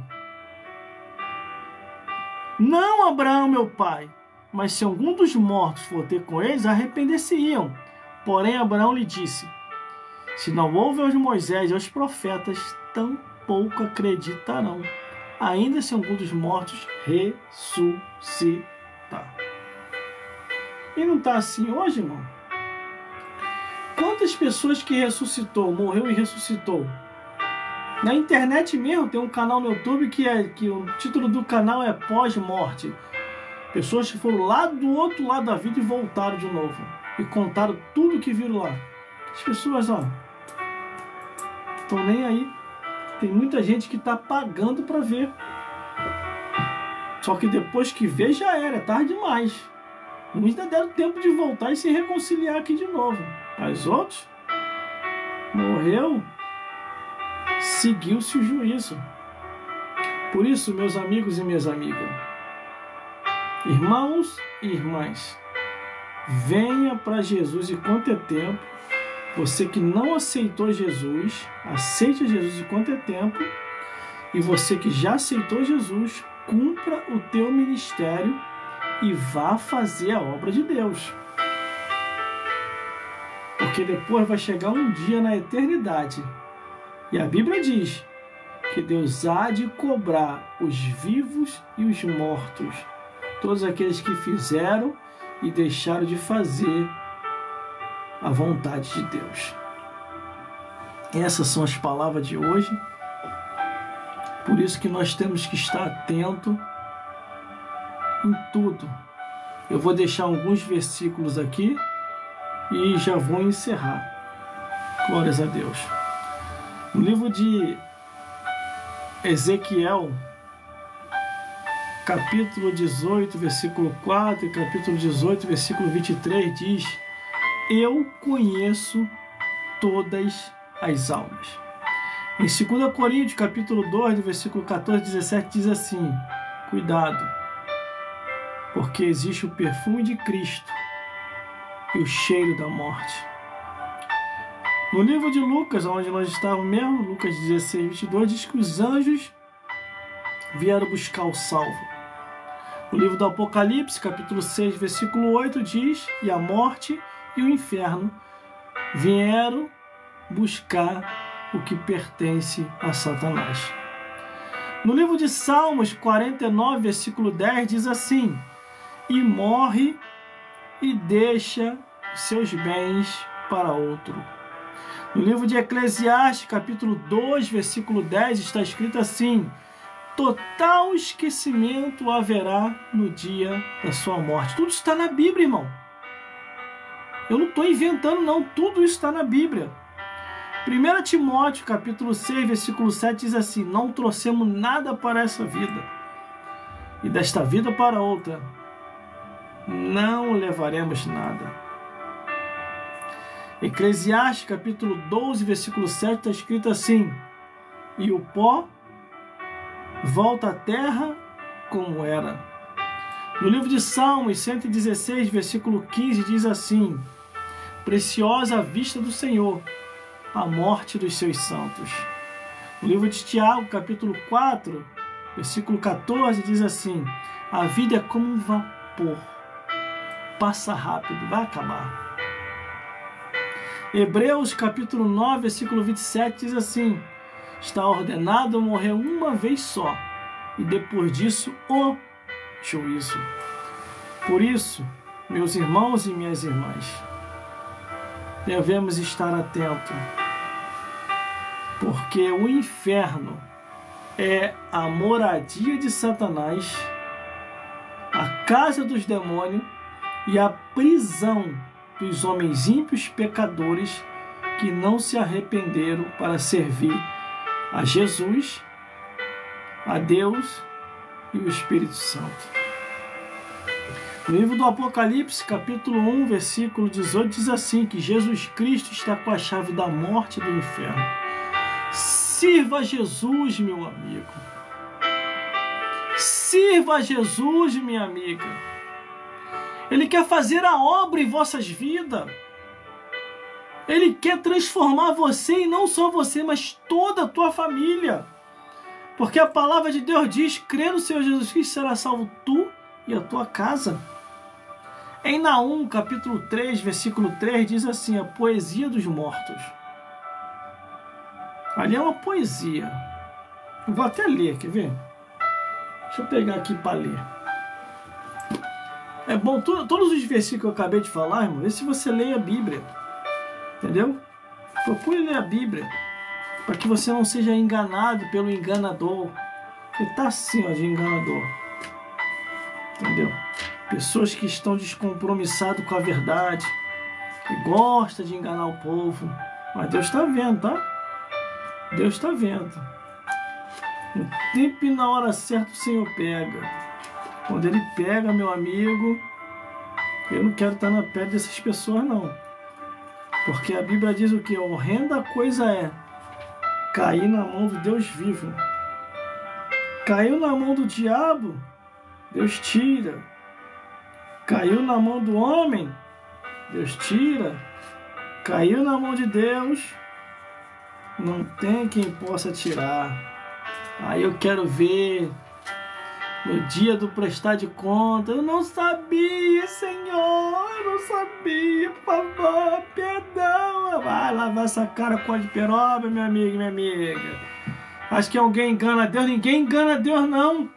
não, Abraão, meu pai, mas se algum dos mortos for ter com eles, arrepender-se-iam. Porém, Abraão lhe disse: se não houve aos Moisés e aos profetas, tampouco acreditarão, ainda se algum dos mortos ressuscitar. E não está assim hoje, irmão? Quantas pessoas que ressuscitou, morreu e ressuscitou? Na internet mesmo, tem um canal no YouTube que o título do canal é Pós-Morte. Pessoas que foram lá do outro lado da vida e voltaram de novo. E contaram tudo que viram lá. As pessoas, ó, estão nem aí. Tem muita gente que está pagando para ver. Só que depois que vê, já era, é tarde demais. Uns ainda deram tempo de voltar e se reconciliar aqui de novo. Mas outros, morreu, seguiu-se o juízo. Por isso, meus amigos e minhas amigas, irmãos e irmãs, venha para Jesus enquanto é tempo. Você que não aceitou Jesus, aceite Jesus enquanto é tempo. E você que já aceitou Jesus, cumpra o teu ministério e vá fazer a obra de Deus. Porque depois vai chegar um dia na eternidade. E a Bíblia diz que Deus há de cobrar os vivos e os mortos. Todos aqueles que fizeram e deixaram de fazer a vontade de Deus. Essas são as palavras de hoje. Por isso que nós temos que estar atento em tudo. Eu vou deixar alguns versículos aqui e já vou encerrar. Glórias a Deus. No livro de Ezequiel, capítulo 18, versículo 4 e capítulo 18, versículo 23 diz: eu conheço todas as almas. Em 2 Coríntios, capítulo 2, versículo 14 e 17, diz assim: cuidado, porque existe o perfume de Cristo e o cheiro da morte. No livro de Lucas, onde nós estávamos mesmo, Lucas 16, 22, diz que os anjos vieram buscar o salvo. No livro do Apocalipse, capítulo 6, versículo 8, diz: e a morte e o inferno vieram buscar o que pertence a Satanás. No livro de Salmos 49, versículo 10, diz assim: e morre e deixa seus bens para outro. No livro de Eclesiastes, capítulo 2, versículo 10, está escrito assim: total esquecimento haverá no dia da sua morte. Tudo está na Bíblia, irmão. Eu não estou inventando, não. Tudo está na Bíblia. 1 Timóteo, capítulo 6, versículo 7, diz assim: não trouxemos nada para essa vida, e desta vida para outra não levaremos nada. Eclesiastes, capítulo 12, versículo 7, está escrito assim: e o pó volta à terra como era. No livro de Salmos 116, versículo 15, diz assim: preciosa a vista do Senhor a morte dos seus santos. No livro de Tiago, capítulo 4, versículo 14, diz assim: a vida é como um vapor, passa rápido, vai acabar. Hebreus, capítulo 9, versículo 27, diz assim: está ordenado morrer uma vez só, e depois disso o juízo. Por isso, meus irmãos e minhas irmãs, devemos estar atentos, porque o inferno é a moradia de Satanás, a casa dos demônios e a prisão dos homens ímpios pecadores que não se arrependeram para servir a Jesus, a Deus e o Espírito Santo. No livro do Apocalipse, capítulo 1, versículo 18, diz assim: que Jesus Cristo está com a chave da morte e do inferno. Sirva a Jesus, meu amigo. Sirva a Jesus, minha amiga. Ele quer fazer a obra em vossas vidas. Ele quer transformar você, e não só você, mas toda a tua família. Porque a palavra de Deus diz: crê no Senhor Jesus Cristo, será salvo tu e a tua casa. Em Naum, capítulo 3, versículo 3, diz assim: a poesia dos mortos. Ali é uma poesia. Eu vou até ler, quer ver? Deixa eu pegar aqui para ler. É bom, todos os versículos que eu acabei de falar, irmão, vê se você lê a Bíblia. Entendeu? Procure ler a Bíblia, para que você não seja enganado pelo enganador. Ele está assim, ó, de enganador. Entendeu? Pessoas que estão descompromissadas com a verdade, que gostam de enganar o povo. Mas Deus está vendo, tá? Deus está vendo. No tempo e na hora certa o Senhor pega. Quando Ele pega, meu amigo, eu não quero estar na pele dessas pessoas, não. Porque a Bíblia diz o que? Horrenda coisa é cair na mão do Deus vivo. Caiu na mão do diabo, Deus tira. Caiu na mão do homem, Deus tira. Caiu na mão de Deus, não tem quem possa tirar. Aí eu quero ver no dia do prestar de conta: eu não sabia, Senhor, eu não sabia, por favor, perdão. Vai lavar essa cara com a de peroba, meu amigo e minha amiga. Acho que alguém engana Deus. Ninguém engana Deus, não.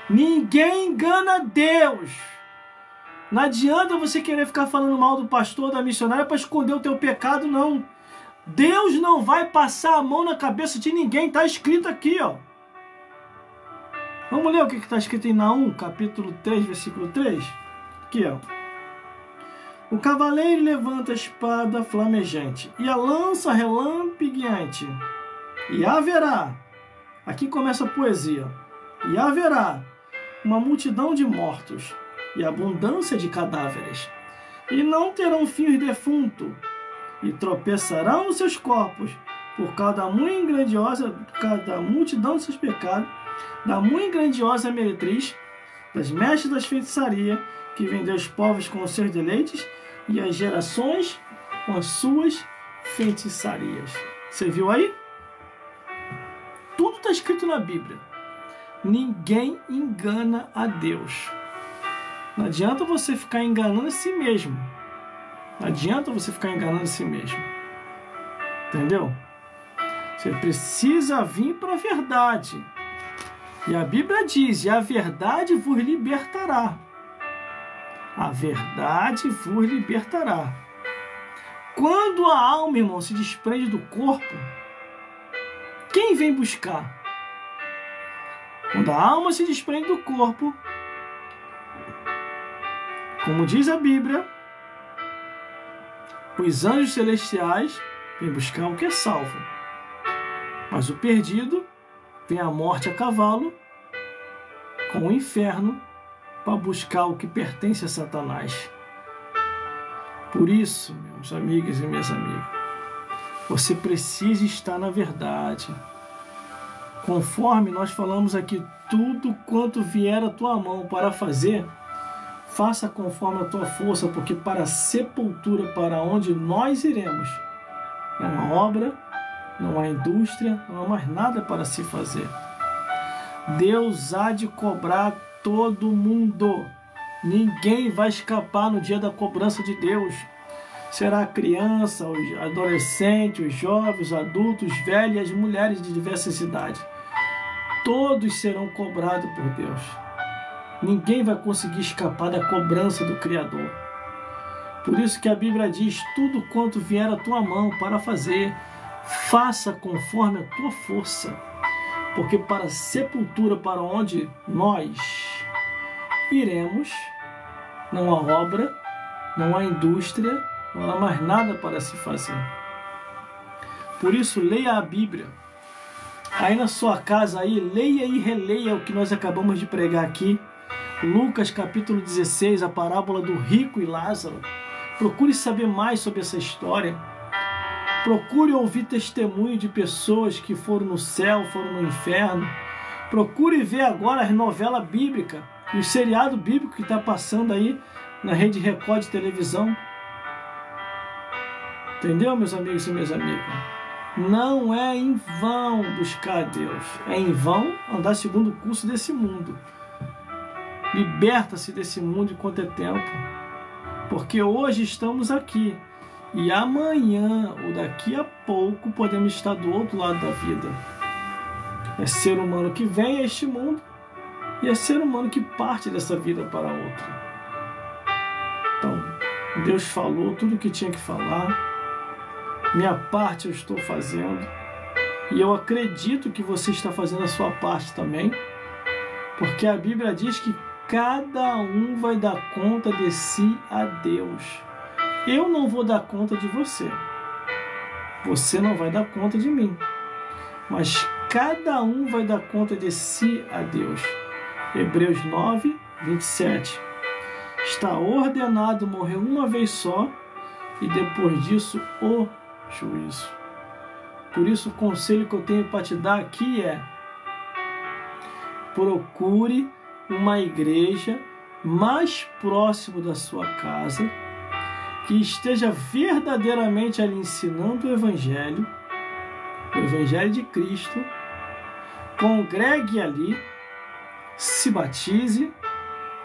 Ninguém engana Deus. Não adianta você querer ficar falando mal do pastor, da missionária, para esconder o teu pecado, não. Deus não vai passar a mão na cabeça de ninguém. Está escrito aqui, ó. Vamos ler o que está escrito em Naum, capítulo 3, versículo 3? Aqui, ó. O cavaleiro levanta a espada flamejante e a lança relampegueante. E haverá, aqui começa a poesia, e haverá uma multidão de mortos e abundância de cadáveres. E não terão fim os defuntos, e tropeçarão os seus corpos, por causa da multidão de seus pecados, da muito grandiosa meretriz, das mestres das feitiçarias, que vendeu os povos com os seus deleites, e as gerações com as suas feitiçarias. Você viu aí? Tudo está escrito na Bíblia. Ninguém engana a Deus. Não adianta você ficar enganando a si mesmo. Não adianta você ficar enganando a si mesmo. Entendeu? Você precisa vir para a verdade. E a Bíblia diz, e a verdade vos libertará. A verdade vos libertará. Quando a alma, irmão, se desprende do corpo, quem vem buscar? Quando a alma se desprende do corpo, como diz a Bíblia, os anjos celestiais vêm buscar o que é salvo. Mas o perdido vem a morte a cavalo com o inferno para buscar o que pertence a Satanás. Por isso, meus amigos e minhas amigas, você precisa estar na verdade. Conforme nós falamos aqui, tudo quanto vier à tua mão para fazer, faça conforme a tua força, porque para a sepultura, para onde nós iremos, não há obra, não há indústria, não há mais nada para se fazer. Deus há de cobrar todo mundo. Ninguém vai escapar no dia da cobrança de Deus. Será a criança, os adolescentes, os jovens, os adultos, os velhos e as mulheres de diversas idades. Todos serão cobrados por Deus. Ninguém vai conseguir escapar da cobrança do Criador. Por isso que a Bíblia diz, tudo quanto vier à tua mão para fazer, faça conforme a tua força. Porque para a sepultura, para onde nós iremos, não há obra, não há indústria, não há mais nada para se fazer. Por isso, leia a Bíblia. Aí na sua casa, aí, leia e releia o que nós acabamos de pregar aqui. Lucas capítulo 16, a parábola do rico e Lázaro. Procure saber mais sobre essa história. Procure ouvir testemunho de pessoas que foram no céu, foram no inferno. Procure ver agora as novelas bíblicas e o seriado bíblico que está passando aí na Rede Record de televisão. Entendeu, meus amigos e minhas amigas? Não é em vão buscar a Deus. É em vão andar segundo o curso desse mundo. Liberta-se desse mundo enquanto é tempo. Porque hoje estamos aqui. E amanhã, ou daqui a pouco, podemos estar do outro lado da vida. É ser humano que vem a este mundo e é ser humano que parte dessa vida para outra. Então, Deus falou tudo o que tinha que falar. Minha parte eu estou fazendo. E eu acredito que você está fazendo a sua parte também. Porque a Bíblia diz que cada um vai dar conta de si a Deus. Eu não vou dar conta de você. Você não vai dar conta de mim. Mas cada um vai dar conta de si a Deus. Hebreus 9, 27. Está ordenado morrer uma vez só e depois disso o juízo. Por isso o conselho que eu tenho para te dar aqui é: procure uma igreja mais próximo da sua casa, que esteja verdadeiramente ali ensinando o Evangelho de Cristo. Congregue ali, se batize,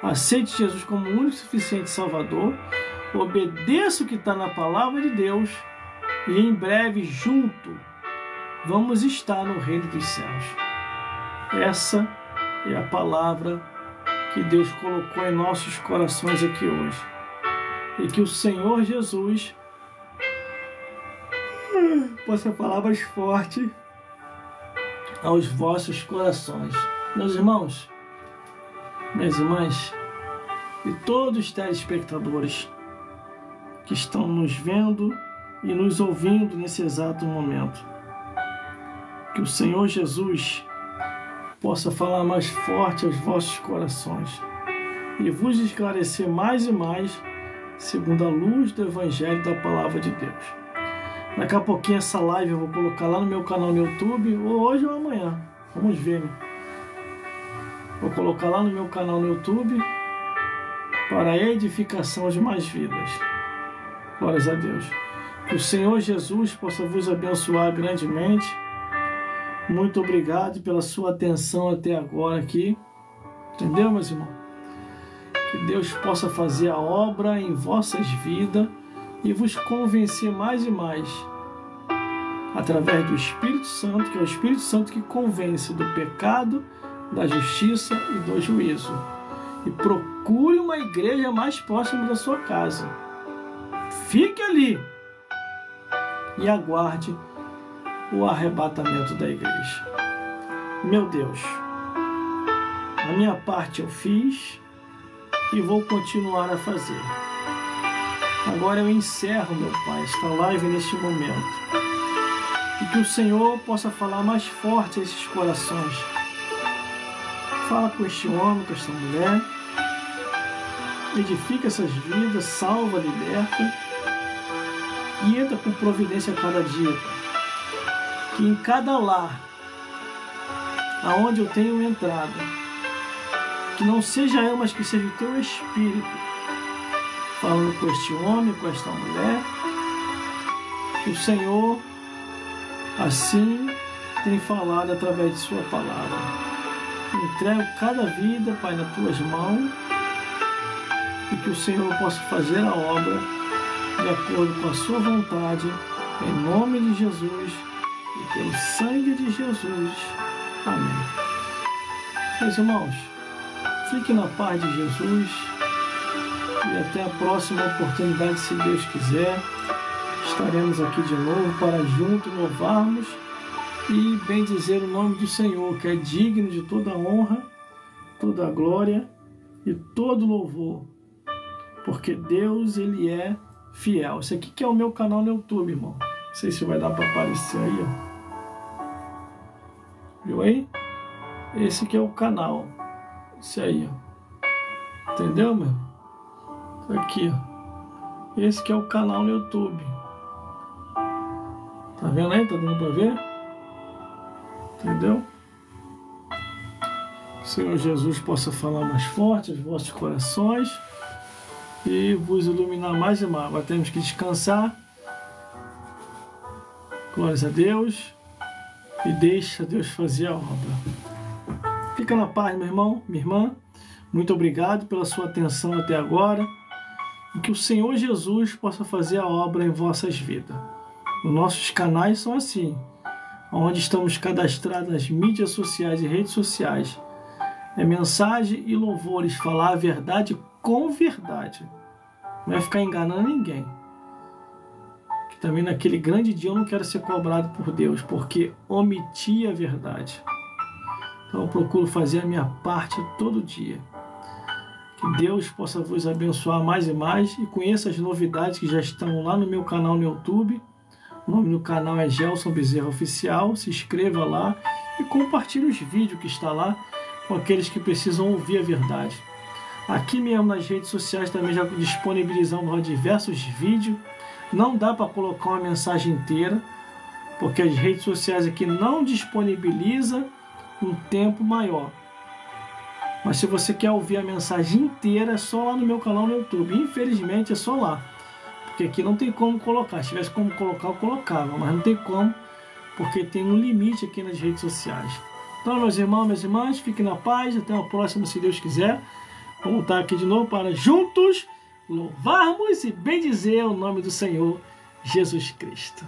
aceite Jesus como o único e suficiente Salvador, obedeça o que está na palavra de Deus e em breve junto vamos estar no reino dos céus. Essa é a palavra que Deus colocou em nossos corações aqui hoje. E que o Senhor Jesus possa falar mais forte aos vossos corações. Meus irmãos, minhas irmãs e todos os telespectadores que estão nos vendo e nos ouvindo nesse exato momento, que o Senhor Jesus possa falar mais forte aos vossos corações e vos esclarecer mais e mais segundo a luz do Evangelho da Palavra de Deus. Daqui a pouquinho essa live eu vou colocar lá no meu canal no YouTube, ou hoje ou amanhã, vamos ver, né? Vou colocar lá no meu canal no YouTube para a edificação de mais vidas. Glórias a Deus. Que o Senhor Jesus possa vos abençoar grandemente. Muito obrigado pela sua atenção até agora aqui. Entendeu, meus irmãos? Que Deus possa fazer a obra em vossas vidas e vos convencer mais e mais através do Espírito Santo, que é o Espírito Santo que convence do pecado, da justiça e do juízo. E procure uma igreja mais próxima da sua casa. Fique ali e aguarde o arrebatamento da igreja. Meu Deus, a minha parte eu fiz e vou continuar a fazer. Agora eu encerro, meu Pai, esta live neste momento. E que o Senhor possa falar mais forte a esses corações. Fala com este homem, com esta mulher. Edifica essas vidas, salva, liberta. E entra com providência a cada dia. Que em cada lar, aonde eu tenho entrado, que não seja eu, mas que seja o teu Espírito, falando com este homem, com esta mulher, que o Senhor assim tem falado através de sua palavra. Entrego cada vida, Pai, nas tuas mãos, e que o Senhor possa fazer a obra de acordo com a sua vontade, em nome de Jesus e pelo sangue de Jesus. Amém. Meus irmãos, fique na paz de Jesus e até a próxima oportunidade, se Deus quiser. Estaremos aqui de novo para juntos louvarmos e bendizer o nome do Senhor, que é digno de toda honra, toda glória e todo louvor, porque Deus, Ele é fiel. Esse aqui que é o meu canal no YouTube, irmão. Não sei se vai dar para aparecer aí, ó. Viu aí? Esse que é o canal. Esse aí, ó. Entendeu, meu? Aqui, ó. Esse que é o canal no YouTube. Tá vendo aí? Tá dando para ver? Entendeu? Que o Senhor Jesus possa falar mais forte aos vossos corações e vos iluminar mais e mais. Agora temos que descansar. Glórias a Deus. E deixa Deus fazer a obra. Fica na paz, meu irmão, minha irmã. Muito obrigado pela sua atenção até agora. E que o Senhor Jesus possa fazer a obra em vossas vidas. Os nossos canais são assim, onde estamos cadastrados nas mídias sociais e redes sociais. É mensagem e louvores, falar a verdade com verdade. Não é ficar enganando ninguém. Que também naquele grande dia eu não quero ser cobrado por Deus, porque omiti a verdade. Então eu procuro fazer a minha parte todo dia. Que Deus possa vos abençoar mais e mais e conheça as novidades que já estão lá no meu canal no YouTube. O nome do canal é Gelson Bezerra Oficial. Se inscreva lá e compartilhe os vídeos que está lá com aqueles que precisam ouvir a verdade. Aqui mesmo nas redes sociais também já disponibilizamos diversos vídeos. Não dá para colocar uma mensagem inteira, porque as redes sociais aqui não disponibilizam um tempo maior. Mas se você quer ouvir a mensagem inteira, é só lá no meu canal no YouTube. Infelizmente é só lá. Porque aqui não tem como colocar. Se tivesse como colocar, eu colocava. Mas não tem como, porque tem um limite aqui nas redes sociais. Então, meus irmãos, minhas irmãs, fiquem na paz. Até o próximo, se Deus quiser. Vamos estar aqui de novo para juntos louvarmos e bendizer o nome do Senhor Jesus Cristo.